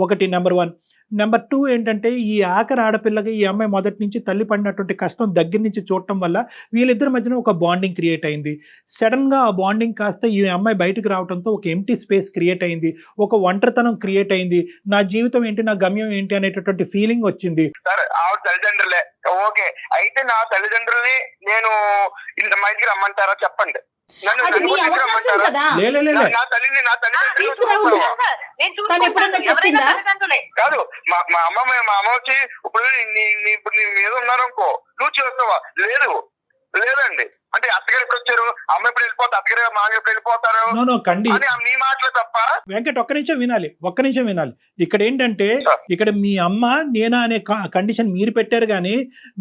ఒకటి నెంబర్ 1. నెంబర్ 2 ఏంటంటే, ఈ ఆఖరి ఆడపిల్లగా ఈ అమ్మాయి మొదటి నుంచి తల్లి పడినటువంటి కష్టం దగ్గర నుంచి చూడటం వల్ల వీళ్ళిద్దరి మధ్యన ఒక బాండింగ్ క్రియేట్ అయింది. సడన్గా ఆ బాండింగ్ కాస్త ఈ అమ్మాయి బయటకు రావడంతో ఒక ఎంటీ స్పేస్ క్రియేట్ అయింది, ఒక ఒంటరితనం క్రియేట్ అయింది. నా జీవితం ఏంటి, నా గమ్యం ఏంటి అనేటటువంటి ఫీలింగ్ వచ్చింది. ఆవిడ తల్లిదండ్రులే ఓకే అయితే నా తల్లిదండ్రుల్ని నేను ఇంత మా ఇంటికి రమ్మంటారా చెప్పండి? కాదు మా అమ్మ వచ్చి ఇప్పుడు నీ మీద ఉన్నారనుకో, నువ్వు చూస్తావా? లేదండి. అంటే అత్తగారు ఎప్పుడు వచ్చారు, అమ్మ ఎప్పుడు వెళ్ళిపోతారు, అత్తగారు మామ ఎప్పుడు వెళ్ళిపోతారు నీ మాటలు తప్ప. వెంకట్, ఒక్క నిమిషం వినాలి. ఇక్కడ ఏంటంటే, ఇక్కడ మీ అమ్మ నేనా అనే కండిషన్ మీరు పెట్టారు, కానీ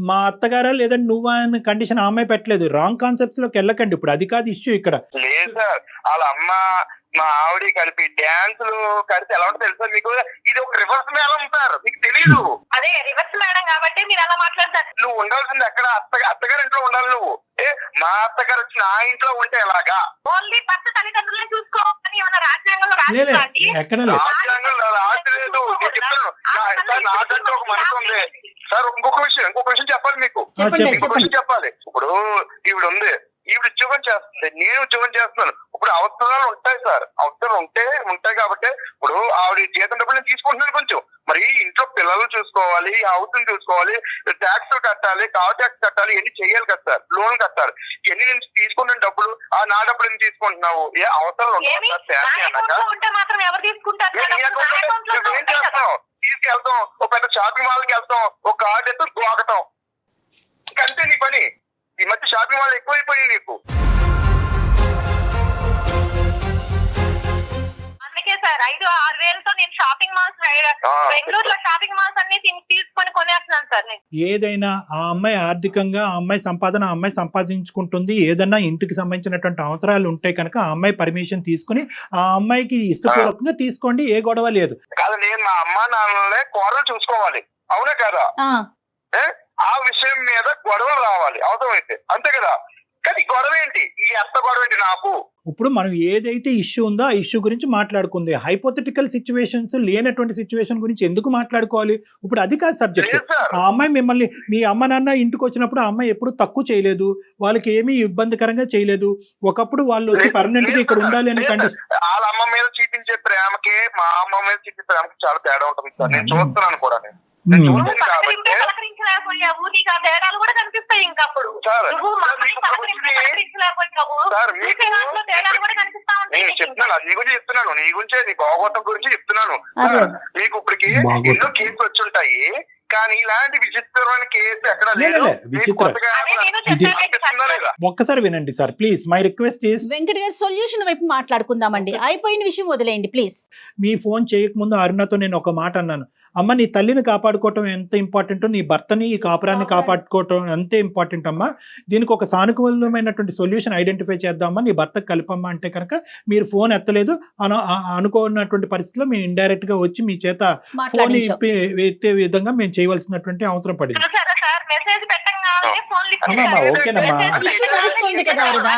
మా అత్తగారా లేదంటే నువ్వా అనే కండిషన్ ఆ అమ్మాయి పెట్టలేదు. రాంగ్ కాన్సెప్ట్స్ లోకి వెళ్ళకండి. ఇప్పుడు అది కాదు ఇష్యూ ఇక్కడ. లేదు సార్, వాళ్ళ అమ్మ మా ఆవిడ కలిపి డ్యాన్సులు కలిసి ఎలా ఉంటుంది తెలుసా మీకు? ఇది ఒక రివర్స్ మేళం సార్, మీకు తెలీదు. అదే రివర్స్ మేడం కాబట్టి మీరు అలా మాట్లాడతారు. నువ్వు ఉండాల్సింది ఎక్కడ? అత్తగారి ఇంట్లో ఉండాలి నువ్వు. మా అత్తగారు వచ్చి నా ఇంట్లో ఉంటే ఎలాగా? ఓన్లీ భర్త తల్లిదండ్రులను చూసుకోవాలని ఏమన్నా రాజ్యాంగంలో రాజ్యాంగంలో రాసి లేదు. నేను చెప్తాను, నాకంటే ఒక మనసు ఉంది సార్. ఇంకొక విషయం చెప్పాలి మీకు. ఇంకొక విషయం చెప్పాలి. ఇప్పుడు ఈవిడ ఉద్యోగం చేస్తుంది, నేను ఉద్యోగం చేస్తున్నాను. ఇప్పుడు అవసరాలు ఉంటాయి సార్, అవసరాలు ఉంటాయి కాబట్టి ఇప్పుడు ఆవిడ జీతం డబ్బులు నేను తీసుకుంటున్నాను కొంచెం. మరి ఇంట్లో పిల్లలు చూసుకోవాలి, హౌస్ చూసుకోవాలి, ట్యాక్స్ కట్టాలి, కార్ ట్యాక్స్ కట్టాలి, ఇవన్నీ చెయ్యాలి కదా సార్. లోన్ కట్టాలి, ఇవన్నీ నేను తీసుకుంటున్న డబ్బులు నా డబ్బులు నేను తీసుకుంటున్నావు. ఏ అవసరాలు ఉంటాయి సార్? నువ్వేం చేస్తావు? తీసుకెళ్తాం, ఒక పెద్ద షాపింగ్ మాల్కి వెళ్తాం, ఒక కార్డు ఎత్తు గోకటం, ఇంకంతే నీ పని. ఈ మధ్య షాపింగ్ మాల్ ఎక్కువైపోయి నీకు. అందుకే సార్ 5-6 వేలతో నేను షాపింగ్ మాల్స్ బెంగళూరులో షాపింగ్ మాల్స్ అన్ని తీసుకొని కొనేస్తున్నాను సార్. ఏదైనా ఆ అమ్మాయి ఆర్థికంగా ఆ అమ్మాయి సంపాదన ఆ అమ్మాయి సంపాదించుకుంటుంది. ఏదైనా ఇంటికి సంబంధించినటువంటి అవసరాలు ఉంటాయి కనుక ఆ అమ్మాయి పర్మిషన్ తీసుకుని ఆ అమ్మాయికి ఇష్టపూర్వకంగా తీసుకోండి, ఏ గొడవ లేదు. కాదు, నేను మా అమ్మ నాన్నలే కోడలు చూసుకోవాలి, అవునా కదా? ఆ విషయం మీద గొడవలు రావాలి అవసరమైతే, అంతే కదా? కానీ గొడవ ఏంటి? ఈ అత్త గొడవ ఏంటి నాకు? ఇప్పుడు మనం ఏదైతే ఇష్యూ ఉందో ఆ ఇష్యూ గురించి మాట్లాడుకుంది. హైపోథెటికల్ సిచ్యువేషన్స్ లేనటువంటి సిచ్యువేషన్ గురించి ఎందుకు మాట్లాడుకోవాలి? ఇప్పుడు అది కాదు సబ్జెక్ట్. ఆ అమ్మాయి మిమ్మల్ని, మీ అమ్మ నాన్న ఇంటికి వచ్చినప్పుడు ఆ అమ్మాయి ఎప్పుడు తక్కువ చేయలేదు, వాళ్ళకి ఏమీ ఇబ్బందికరంగా చేయలేదు. ఒకప్పుడు వాళ్ళు వచ్చి పర్మనెంట్ గా ఇక్కడ ఉండాలి అనే కండిషన్. వాళ్ళ అమ్మ మీద చూపించే ప్రేమకి మా అమ్మ మీద చూపించే ప్రేమకి చాలా తేడా ఉంటుంది సార్. నేను చూస్తున్నాను కూడా. నేను Hmm. చూసాను కాబట్టి పలకరించలేకపోయావు, నీకు ఆ తేడాలు కూడా కనిపిస్తాయి. ఇంకా అప్పుడు సార్, నువ్వు మా అమ్మని మీకు పలకరించలేకపోయావు, సార్, మీకు చూసే దాంట్లో తేడాలు కూడా కనిపిస్తా ఉంటాయి. నేను చెప్తున్నాను, అది నీ గురించి చెప్తున్నాను, నీ గురించే, నీ భాగవతం గురించి చెప్తున్నాను. అదే. సార్, మీకు ఇప్పటికి భాగవతం. ఎన్నో కేసులు వచ్చి ఉంటాయి, కానీ ఇలాంటి విచిత్రమైన కేసు ఎక్కడ లేదు. లే, మీకు విచిత్రం. కొత్తగా అదే నేను అనిపిస్తుందా లేదా? ఒక్కసారి వినండి sir please, my request is Venkat గారు సొల్యూషన్ వైపు మాట్లాడుకుందామండి. అయిపోయిన విషయం వదిలేయండి ప్లీజ్. మీ ఫోన్ చేయకముందు అరుణతో నేను ఒక మాట అన్నాను, అమ్మ నీ తల్లిని కాపాడుకోవటం ఎంత ఇంపార్టెంటో నీ భర్తని ఈ కాపురాన్ని కాపాడుకోవటం అంతే ఇంపార్టెంట్ అమ్మా. దీనికి ఒక సానుకూలమైనటువంటి సొల్యూషన్ ఐడెంటిఫై చేద్దామా, నీ భర్తకు కలిపమ్మా అంటే కనుక మీరు ఫోన్ ఎత్తలేదు అనుకోనటువంటి పరిస్థితిలో మేము ఇండైరెక్ట్ గా వచ్చి మీ చేత ఫోన్ మాట్లాడించాం. ఎత్తే విధంగా మేము చేయవలసినటువంటి అవసరం పడింది. చూసారా సార్, మెసేజ్ పెట్టంగానే ఫోన్ లిఫ్ట్ అమ్మా, చేశారు. ఓకేనమ్మా. మెసేజ్ నడుస్తుంది కదా అరుణ.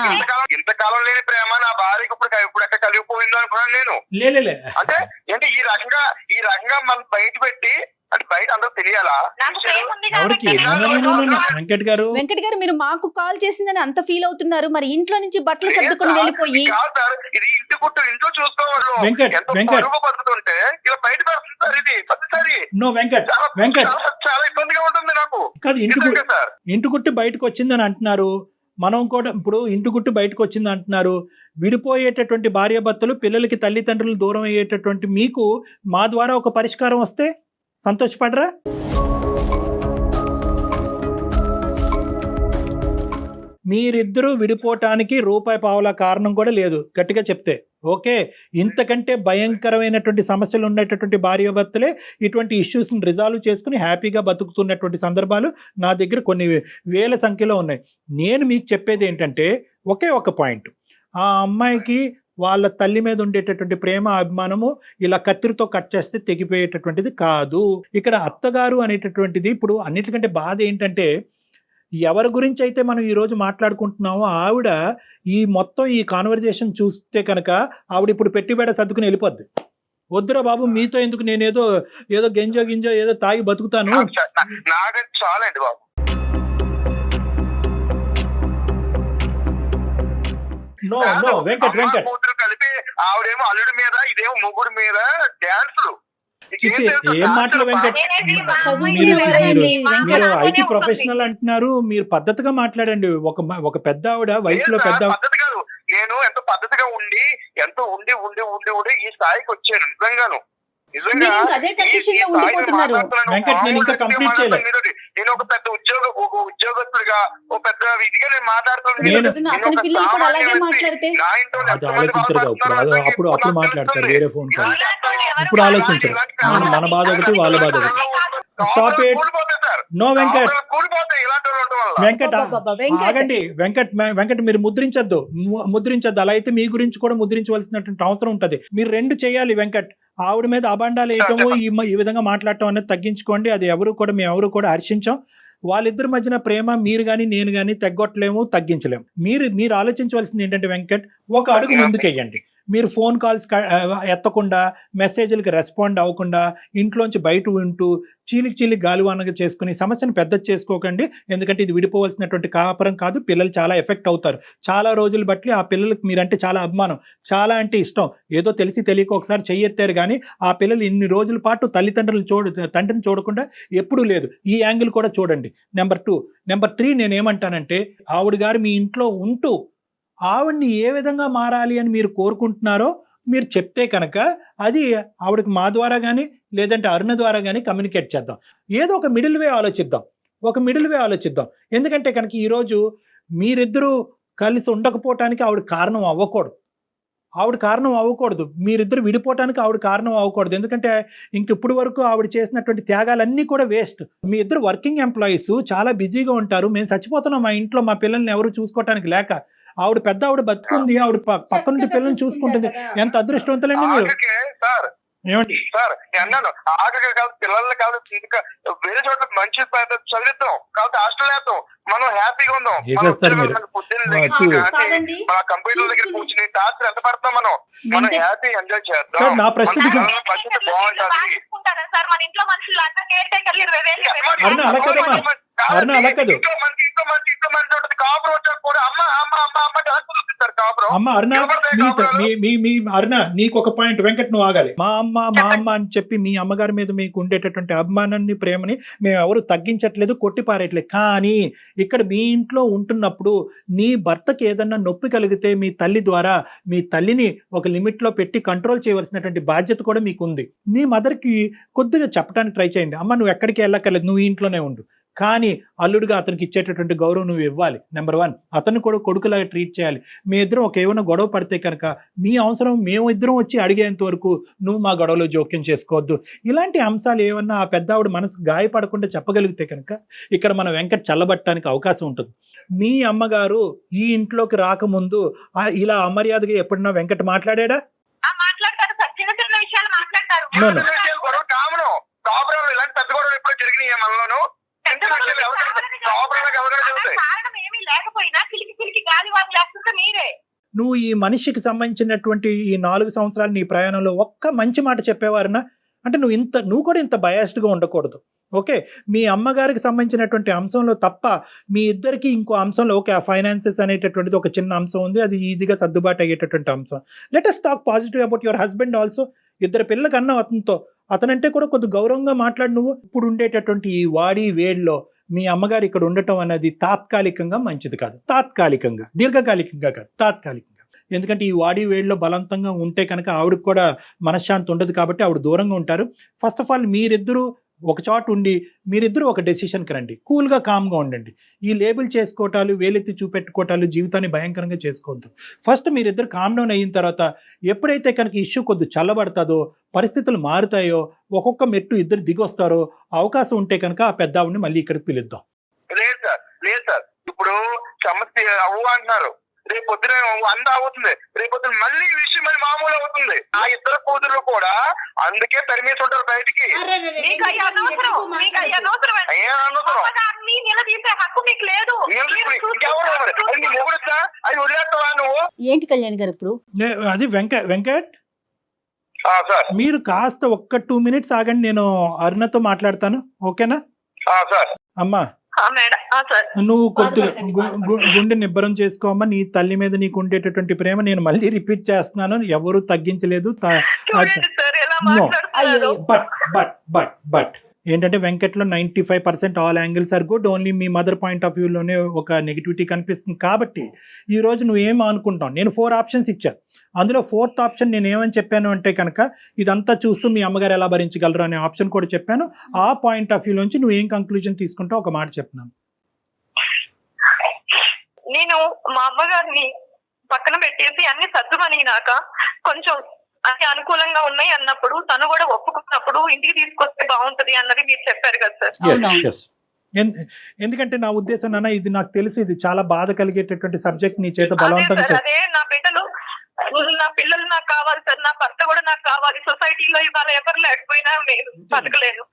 ఇంతకాలం లేని ప్రేమ నా భార్యకి ఇప్పుడు ఎక్కడ కలిగిపోయిందో అనుకున్నాను నేను. లే అంటే ఏంటి ఈ రకంగా మనం బయట పెట్టి, అంటే బయట అందరూ తెలియాలా? నాకు ప్రేమ ఉంది ఎవరికి కాబట్టి వెంకట్ గారు వెంకట్ గారు మీరు మాకు కాల్ చేసిందని అంత ఫీల్ అవుతున్నారు, మరి ఇంట్లో నుంచి బట్టలు సర్దుకొని వెళ్ళిపోయి కాదు సార్, ఇది ఇంట్లో చూసుకోవాలి. వెంకట్, ఎంతో వెంకట్. పరుగు బతుకుతుంటే ఇలా బయట పెడుతుంది సార్, ఇది ప్రతిసారి నో వెంకట్ వెంకట్ చాలా ఇబ్బందిగా ఉంటుంది నాకు. కాదు, నిజంగా సార్, ఇంటి గుట్టు బయటకు వచ్చిందని అంటున్నారు, మనం కూడా ఇప్పుడు ఇంటి గుట్టు బయటకు వచ్చింది అంటున్నారు. విడిపోయేటటువంటి భార్యాభర్తలు పిల్లలకి తల్లిదండ్రులు దూరం అయ్యేటటువంటి మీకు మా ద్వారా ఒక పరిష్కారం వస్తే సంతోషపడరా? మీరిద్దరూ విడిపోవటానికి రూపాయి పావుల కారణం కూడా లేదు గట్టిగా చెప్తే. ఓకే, ఇంతకంటే భయంకరమైనటువంటి సమస్యలు ఉన్నటువంటి భార్యాభర్తలే ఇటువంటి ఇష్యూస్ని రిజాల్వ్ చేసుకుని హ్యాపీగా బతుకుతున్నటువంటి సందర్భాలు నా దగ్గర కొన్ని వేల సంఖ్యలో ఉన్నాయి. నేను మీకు చెప్పేది ఏంటంటే ఒకే ఒక పాయింట్, ఆ అమ్మాయికి వాళ్ళ తల్లి మీద ఉండేటటువంటి ప్రేమ అభిమానము ఇలా కత్తిరితో కట్ చేస్తే తెగిపోయేటటువంటిది కాదు. ఇక్కడ అత్తగారు అనేటటువంటిది ఇప్పుడు అన్నిటికంటే బాధ ఏంటంటే, ఎవరి గురించి అయితే మనం ఈరోజు మాట్లాడుకుంటున్నామో ఆవిడ ఈ కాన్వర్జేషన్ చూస్తే కనుక ఆవిడ ఇప్పుడు పెట్టిబేడ సర్దుకుని వెళ్ళిపోద్ది. వద్దురా బాబు, మీతో ఎందుకు, నేను ఏదో గింజో ఏదో తాగి బతుకుతాను. నాకు చాలండి బాబు. నో వెంకట్ కూతురు కలిపి ఆవిడేమో అల్లుడి మీద, ఇదేమో మొగుడు మీద డ్యాన్సులు. చిచ్చి, ఏం మాటలు వెంకట్? మీరు ఐటీ ప్రొఫెషనల్ అంటున్నారు, మీరు పద్ధతిగా మాట్లాడండి. ఒక పెద్ద ఆవిడ, వయసులో పెద్ద పద్ధతి కాదు, నేను ఎంతో పద్ధతిగా ఉండి ఈ స్థాయికి వచ్చాను. నిజంగాను మీరు ఇంకా అదే కండిషన్ లో ఉండిపోతున్నారు. వెంకట్, నేను ఇంకా కంప్లీట్ చేయలేదు. నేను ఒక పెద్ద ఉద్యోగస్తుడిగా, ఒక పెద్ద ఇదిగా నేను అతని పిల్లలు కూడా అలాగే మాట్లాడితే అది ఆలోచించరు అప్పుడు మాట్లాడతారు వేరే ఫోన్ కాల్. ఇప్పుడు ఆలోచించరు. మన బాధ ఒకటి, వాళ్ళ బాధ ఒకటి. Stop it. No Venkat, Venkat ఆగండి. వెంకట్ మీరు ముద్రించద్దు. అలా అయితే మీ గురించి కూడా ముద్రించవలసినటువంటి అవసరం ఉంటది. మీరు రెండు చేయాలి వెంకట్. ఆవిడ మీద అబండాలు వేయటము, ఈ విధంగా మాట్లాడటం అనేది తగ్గించుకోండి. అది మేము ఎవరు కూడా హర్షించాం. వాళ్ళిద్దరి మధ్యన ప్రేమ మీరు కానీ నేను కానీ తగ్గొట్టలేము, తగ్గించలేము. మీరు ఆలోచించవలసింది ఏంటంటే వెంకట్, ఒక అడుగు ముందుకెయ్యండి. మీరు ఫోన్ కాల్స్ ఎత్తకుండా, మెసేజ్లకు రెస్పాండ్ అవ్వకుండా, ఇంట్లోంచి బయట ఉంటూ చీలికి గాలివానగా చేసుకుని సమస్యను పెద్ద చేసుకోకండి. ఎందుకంటే ఇది విడిపోవలసినటువంటి కాపురం కాదు. పిల్లలు చాలా ఎఫెక్ట్ అవుతారు. చాలా రోజులు బట్టి ఆ పిల్లలకు మీరంటే చాలా అభిమానం, చాలా అంటే ఇష్టం. ఏదో తెలిసి తెలియక ఒకసారి చెయ్యెత్తారు కానీ ఆ పిల్లలు ఇన్ని రోజుల పాటు తండ్రిని చూడకుండా ఎప్పుడూ లేదు. ఈ యాంగిల్ కూడా చూడండి. నెంబర్ 2. నెంబర్ 3, నేనేమంటానంటే, ఆవిడ గారు మీ ఇంట్లో ఉంటూ ఆవిడ్ని ఏ విధంగా మారాలి అని మీరు కోరుకుంటున్నారో మీరు చెప్తే కనుక అది ఆవిడకి మా ద్వారా కానీ లేదంటే అరుణ ద్వారా కానీ కమ్యూనికేట్ చేద్దాం. ఏదో ఒక మిడిల్ వే ఆలోచిద్దాం. ఎందుకంటే కనుక ఈరోజు మీరిద్దరూ కలిసి ఉండకపోవటానికి ఆవిడ కారణం అవ్వకూడదు. మీరిద్దరు విడిపోవటానికి ఆవిడ కారణం అవ్వకూడదు. ఎందుకంటే ఇప్పుడు వరకు ఆవిడ చేసినటువంటి త్యాగాలన్నీ కూడా వేస్ట్. మీ ఇద్దరు వర్కింగ్ ఎంప్లాయీస్, చాలా బిజీగా ఉంటారు. మేము చచ్చిపోతున్నాం మా ఇంట్లో మా పిల్లల్ని ఎవరు చూసుకోవటానికి లేక. ఆవిడ పెద్ద ఆవిడ బతుకుంది, ఆవిడ పక్క నుండి పిల్లల్ని చూసుకుంటుంది. ఎంత అదృష్టవంతులండి మీరు. ఏమండి సార్, అన్నాను ఆఖరి కాదు, పిల్లల్ని కాదు, ఇంకా వేరే చోట్ల మంచి చదివిద్దాం, కాబట్టి హాస్టల్ వేద్దాం, మనం హ్యాపీగా ఉందాం. మన కంప్యూటర్ దగ్గర కూర్చుని టార్చర్ ఎంత పడతాం, మనం హ్యాపీ ఎంజాయ్ చేద్దాం. నా ప్రశ్న బాగుంటది. అలా కాదు. ఇంకో మంచి ఉంటుంది. కాపురం వచ్చాక కూడా అమ్మ డాన్స్ చూపిస్తారు. కాపురం అమ్మ అరుణ మీ అరుణ నీకు ఒక పాయింట్, వెంకట్ నువ్వు ఆగాలి. మా అమ్మ అని చెప్పి మీ అమ్మగారి మీద మీకు ఉండేటటువంటి అభిమానాన్ని, ప్రేమని మేము ఎవరు తగ్గించట్లేదు, కొట్టి పారేయట్లేదు. కానీ ఇక్కడ మీ ఇంట్లో ఉంటున్నప్పుడు నీ భర్తకి ఏదన్నా నొప్పి కలిగితే మీ తల్లి ద్వారా మీ తల్లిని ఒక లిమిట్ లో పెట్టి కంట్రోల్ చేయవలసినటువంటి బాధ్యత కూడా మీకు ఉంది. మీ మదర్కి కొద్దిగా చెప్పడానికి ట్రై చేయండి, అమ్మ నువ్వు ఎక్కడికి వెళ్ళక్కర్లేదు, నువ్వు ఇంట్లోనే ఉండు. కానీ అల్లుడిగా అతనికి ఇచ్చేటటువంటి గౌరవం నువ్వు ఇవ్వాలి. నెంబర్ 1, అతను కూడా కొడుకులాగా ట్రీట్ చేయాలి. మీ ఇద్దరం ఒక ఏమైనా గొడవ పడితే కనుక మీ అవసరం మేము ఇద్దరం వచ్చి అడిగేంత వరకు నువ్వు మా గొడవలో జోక్యం చేసుకోవద్దు. ఇలాంటి అంశాలు ఏమన్నా ఆ పెద్ద ఆవిడ మనసు గాయపడకుండా చెప్పగలిగితే కనుక ఇక్కడ మన వెంకట్ చల్లబట్టడానికి అవకాశం ఉంటుంది. మీ అమ్మగారు ఈ ఇంట్లోకి రాకముందు ఇలా అమర్యాదగా ఎప్పుడన్నా వెంకట్ మాట్లాడా? మాట్లాడతారు సార్, చిన్న చిన్న విషయాలు మాట్లాడతారు. కారణం ఏమీ లేకపోయినా కిలికి కిలికి గాలి వాగు లేస్తుంటే మీరే. నువ్వు ఈ మనిషికి సంబంధించినటువంటి ఈ 4 సంవత్సరాలు నీ ప్రయాణంలో ఒక్క మంచి మాట చెప్పేవారునా? అంటే నువ్వు కూడా ఇంత బయాస్డ్గా ఉండకూడదు. ఓకే, మీ అమ్మగారికి సంబంధించినటువంటి అంశంలో తప్ప మీ ఇద్దరికి ఇంకో అంశంలో ఓకే ఆ ఫైనాన్సెస్ అనేటటువంటిది ఒక చిన్న అంశం ఉంది, అది ఈజీగా సర్దుబాటు అయ్యేటటువంటి అంశం. Let us talk positive about your husband also. ఇద్దరు పిల్లలకి అన్న అతనంటే కూడా కొద్ది గౌరవంగా మాట్లాడు. నువ్వు ఇప్పుడు ఉండేటటువంటి ఈ వాడి వేడిలో మీ అమ్మగారు ఇక్కడ ఉండటం అనేది తాత్కాలికంగా మంచిది కాదు. తాత్కాలికంగా, దీర్ఘకాలికంగా కాదు, తాత్కాలికంగా. ఎందుకంటే ఈ వాడి వేడిలో బలవంతంగా ఉంటే కనుక ఆవిడకి కూడా మనశ్శాంతి ఉండదు, కాబట్టి ఆవిడ దూరంగా ఉంటారు. ఫస్ట్ ఆఫ్ ఆల్ మీరిద్దరూ ఒక చోట ఉండి మీరిద్దరూ ఒక డెసిషన్కి రండి, కూల్గా కామ్గా ఉండండి. ఈ లేబుల్ చేసుకోవటాలు, వేలెత్తి చూపెట్టుకోవటాలు జీవితాన్ని భయంకరంగా చేసుకోవద్దు. ఫస్ట్ మీరిద్దరు కామ్ డౌన్ అయిన తర్వాత ఎప్పుడైతే కనుక ఇష్యూ కొద్ది చల్లబడతాదో, పరిస్థితులు మారుతాయో, ఒక్కొక్క మెట్టు ఇద్దరు దిగొస్తారో అవకాశం ఉంటే కనుక ఆ పెద్ద ఆవిడని మళ్ళీ ఇక్కడికి పిలుద్దాం. లేదు సార్, ఇప్పుడు సమస్య అవ్వు అంటున్నారు, రేపు పొద్దున అవుతుంది, రేపు పొద్దున మళ్ళీ ఈ విషయం మళ్ళీ మామూలు అవుతుంది. ఆ ఇద్దరు కూతురు కూడా అందుకే తరిమేసి ఉంటారు బయటికి. ఏంటి కళ్యాణ్ గారు ఇప్పుడు అది వెంకట్ మీరు కాస్త ఒక్క 2 minutes ఆగండి, నేను అరుణతో మాట్లాడతాను. ఓకేనా అమ్మా? నువ్వు కొద్దిగా గుండె నిబ్బరం చేసుకోమ్మా. నీ తల్లి మీద నీకు ఉండేటటువంటి ప్రేమ నేను మళ్ళీ రిపీట్ చేస్తున్నాను, ఎవరు తగ్గించలేదు. బట్ ఏంటంటే వెంకట్లో 95% all angles are good, only మీ మదర్ పాయింట్ ఆఫ్ వ్యూలోనే ఒక నెగిటివిటీ కనిపిస్తుంది. కాబట్టి ఈ రోజు నువ్వేం అనుకుంటావు? నేను 4 ఆప్షన్స్ ఇచ్చాను, అందులో 4th ఆప్షన్ నేను ఏమని చెప్పాను అంటే కనుక ఇదంతా చూస్తూ మీ అమ్మగారు ఎలా భరించగలరు అనే ఆప్షన్ కూడా చెప్పాను. ఆ పాయింట్ ఆఫ్ వ్యూ నుంచి నువ్వు ఏం కంక్లూజన్ తీసుకుంటావు ఒక మాట చెప్పినాను. నేను మా అమ్మగారిని పక్కన పెట్టేసి అన్ని సర్దుమనిగినాక కొంచెం అన్ని అనుకూలంగా ఉన్నాయి అన్నప్పుడు, తను కూడా ఒప్పుకున్నప్పుడు ఇంటికి తీసుకొస్తే బాగుంటది అన్నది మీరు చెప్పారు కదా సార్. ఎందుకంటే నా ఉద్దేశం నాన్న, ఇది నాకు తెలిసి ఇది చాలా బాధ కలిగేటటువంటి సబ్జెక్ట్ నీ చేత బలవంతంగా. అదే నా బిడ్డలు, నా పిల్లలు నాకు కావాలి సార్, నా భర్త కూడా నాకు కావాలి. సొసైటీలో ఇవాళ ఎవరు లేకపోయినా నేను బతకలేను.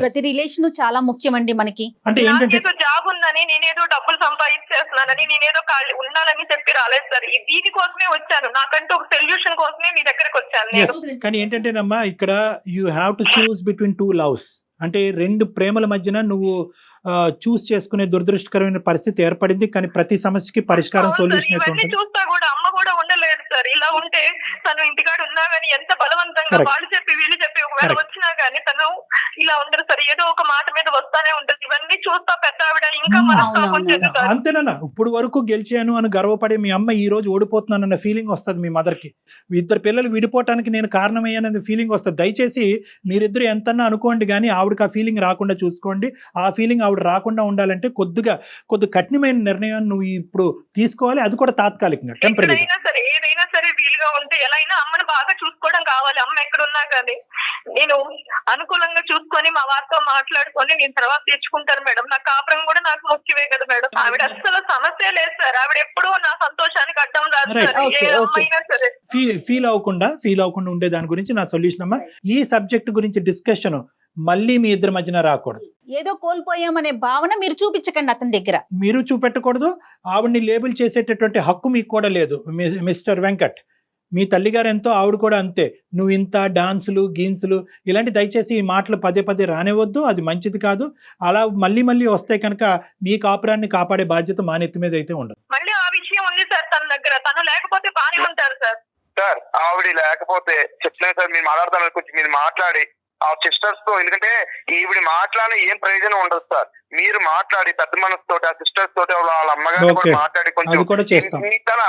ప్రతి రిలేషన్ చాలా ముఖ్యమండి మనకి. అంటే ఏంటంటే జాబ్ ఉందని, నేనేదో డబ్బులు సంపాదించేస్తున్నానని, నేనేదో ఉండాలని చెప్పి రాలేదు సార్. దీనికోసమే వచ్చాను, నాకంటూ ఒక సొల్యూషన్ కోసమే మీ దగ్గరకు వచ్చాను. కానీ ఏంటంటేనమ్మా, ఇక్కడ you have to choose between 2 loves. అంటే 2 ప్రేమల మధ్యన నువ్వు చూస్ చేసుకునే దురదృష్టకరమైన పరిస్థితి ఏర్పడింది. కానీ ప్రతి సమస్యకి పరిష్కారం, సొల్యూషన్ చూస్తా కూడా అమ్మ కూడా ఉండలేదు సార్. ఇలా ఉంటే తను ఇంటికాడ ఉన్నా గానీ ఎంత బలవంతంగా వాళ్ళు చెప్పి వీళ్ళు చెప్పి ఒకవేళ వచ్చినా గానీ తను ఇలా ఉండరు సార్. ఏదో ఒక మాట మీద వస్తానే ఉంటుంది. ఇవన్నీ చూస్తా పెద్ద ఆవిడ ఇంకా మనస్తాపం చెందుతారు. అంతేనా? ఇప్పుడు వరకు గెలిచాను అని గర్వపడే మీ అమ్మ ఈ రోజు ఓడిపోతున్నానన్న ఫీలింగ్ వస్తుంది మీ మదర్కి. 2 పిల్లలు విడిపోవటానికి నేను కారణమయ్యానన్న ఫీలింగ్ వస్తుంది. దయచేసి మీరిద్దరు ఎంతన్నా అనుకోండి కానీ ఆవిడకి ఆ ఫీలింగ్ రాకుండా చూసుకోండి. ఆ ఫీలింగ్ ఆవిడ రాకుండా ఉండాలంటే కొద్ది కఠినమైన నిర్ణయం నువ్వు ఇప్పుడు తీసుకోవాలి, అది కూడా తాత్కాలికంగా, టెంపరీ. ఏదైనా సరే వీలుగా ఉంటే ఎలా అయినా అమ్మని బాగా చూసుకోవడం కావాలి. అమ్మ ఎక్కడున్నా కానీ నేను అనుకూలంగా చూసుకొని మా వారితో మాట్లాడుకొని నేను తర్వాత తెచ్చుకుంటాను మేడం. నా కాపురం కూడా నాకు ముఖ్యమే కదా మేడం. ఆవిడ అసలు సమస్య లేదు సార్. ఆవిడ ఎప్పుడూ నా సంతోషానికి అడ్డం రాదు సార్. ఏ అమ్మైనా సరే ఫీల్ అవ్వకుండా ఉండే దాని గురించి నా సొల్యూషన్ అమ్మా. ఈ సబ్జెక్ట్ గురించి డిస్కషన్ మళ్ళీ మీ ఇద్దరి మధ్యన రాకూడదు. ఏదో కోల్పోయామనే భావన మీరు చూపించకండి అతని దగ్గర. మీరు చూపెట్టకూడదు. ఆవిడ్ని లేబుల్ చేసేటటువంటి హక్కు మీకు కూడా లేదు మిస్టర్ వెంకట్. మీ తల్లిగారు ఎంతో, ఆవిడ కూడా అంతే. నువ్వు ఇంత డాన్సులు గీన్సులు ఇలాంటి దయచేసి ఈ మాటలు పదే రానివ్వద్దు, అది మంచిది కాదు. అలా మళ్ళీ వస్తే కనుక మీ కాపురాన్ని కాపాడే బాధ్యత మా నెత్తి మీద అయితే ఉండదు. మళ్ళీ ఆ విషయం ఉంది సార్ తన దగ్గర. తను లేకపోతే బానే ఉంటారు సార్. సార్ ఆవిడ లేకపోతే చెప్తున్నాను సార్, మీరు మాట్లాడతాను కొంచెం మీరు మాట్లాడి ఆ సిస్టర్స్ తో, ఎందుకంటే ఈవిడ మాట్లాడిన ఏం ప్రయోజనం ఉండదు సార్. మీరు మాట్లాడి పెద్ద మనసు తోటి ఆ సిస్టర్స్ తోటి వాళ్ళ అమ్మగారిని కూడా Okay. మాట్లాడి అది కూడా కొంచెం చేస్తాం. తన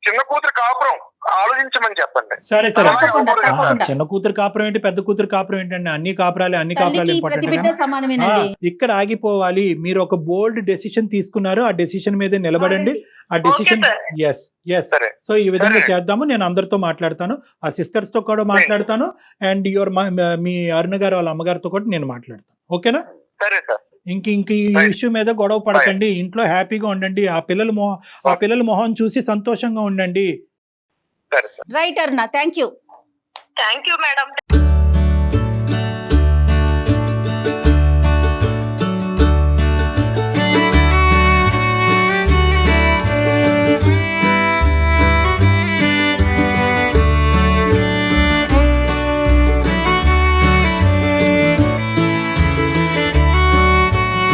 చిన్న కూతురు కాపురం ఆలోచించమని చెప్పండి. సరే సరే తప్పకుండా, తప్పకుండా. చిన్న కూతురు కాపురం ఏంటి, పెద్ద కూతురు కాపురం ఏంటండి, అన్ని కాపురాలు తల్లికి ప్రతి బిడ్డ ఇంపార్టెంట్. సమానమేనండి. ఇక్కడ ఆగిపోవాలి. మీరు ఒక బోల్డ్ డెసిషన్ తీసుకున్నారు, ఆ డెసిషన్ మీద నిలబడండి. ఆ డెసిషన్ Okay, ఎస్ ఎస్. సరే సో ఈ విధంగా సరే. చేద్దాము. నేను అందరితో మాట్లాడతాను, ఆ సిస్టర్స్ తో కూడా మాట్లాడతాను, అండ్ మీ అరుణ గారు వాళ్ళ అమ్మగారితో కూడా నేను మాట్లాడతాను. ఓకేనా? సరే సార్. ఇంక ఈ Right. ఇష్యూ మీద గొడవ పడకండి, ఇంట్లో హ్యాపీగా ఉండండి, ఆ పిల్లల మొహం చూసి సంతోషంగా ఉండండి. సరే sir. Right Aruna, thank you. Thank you madam.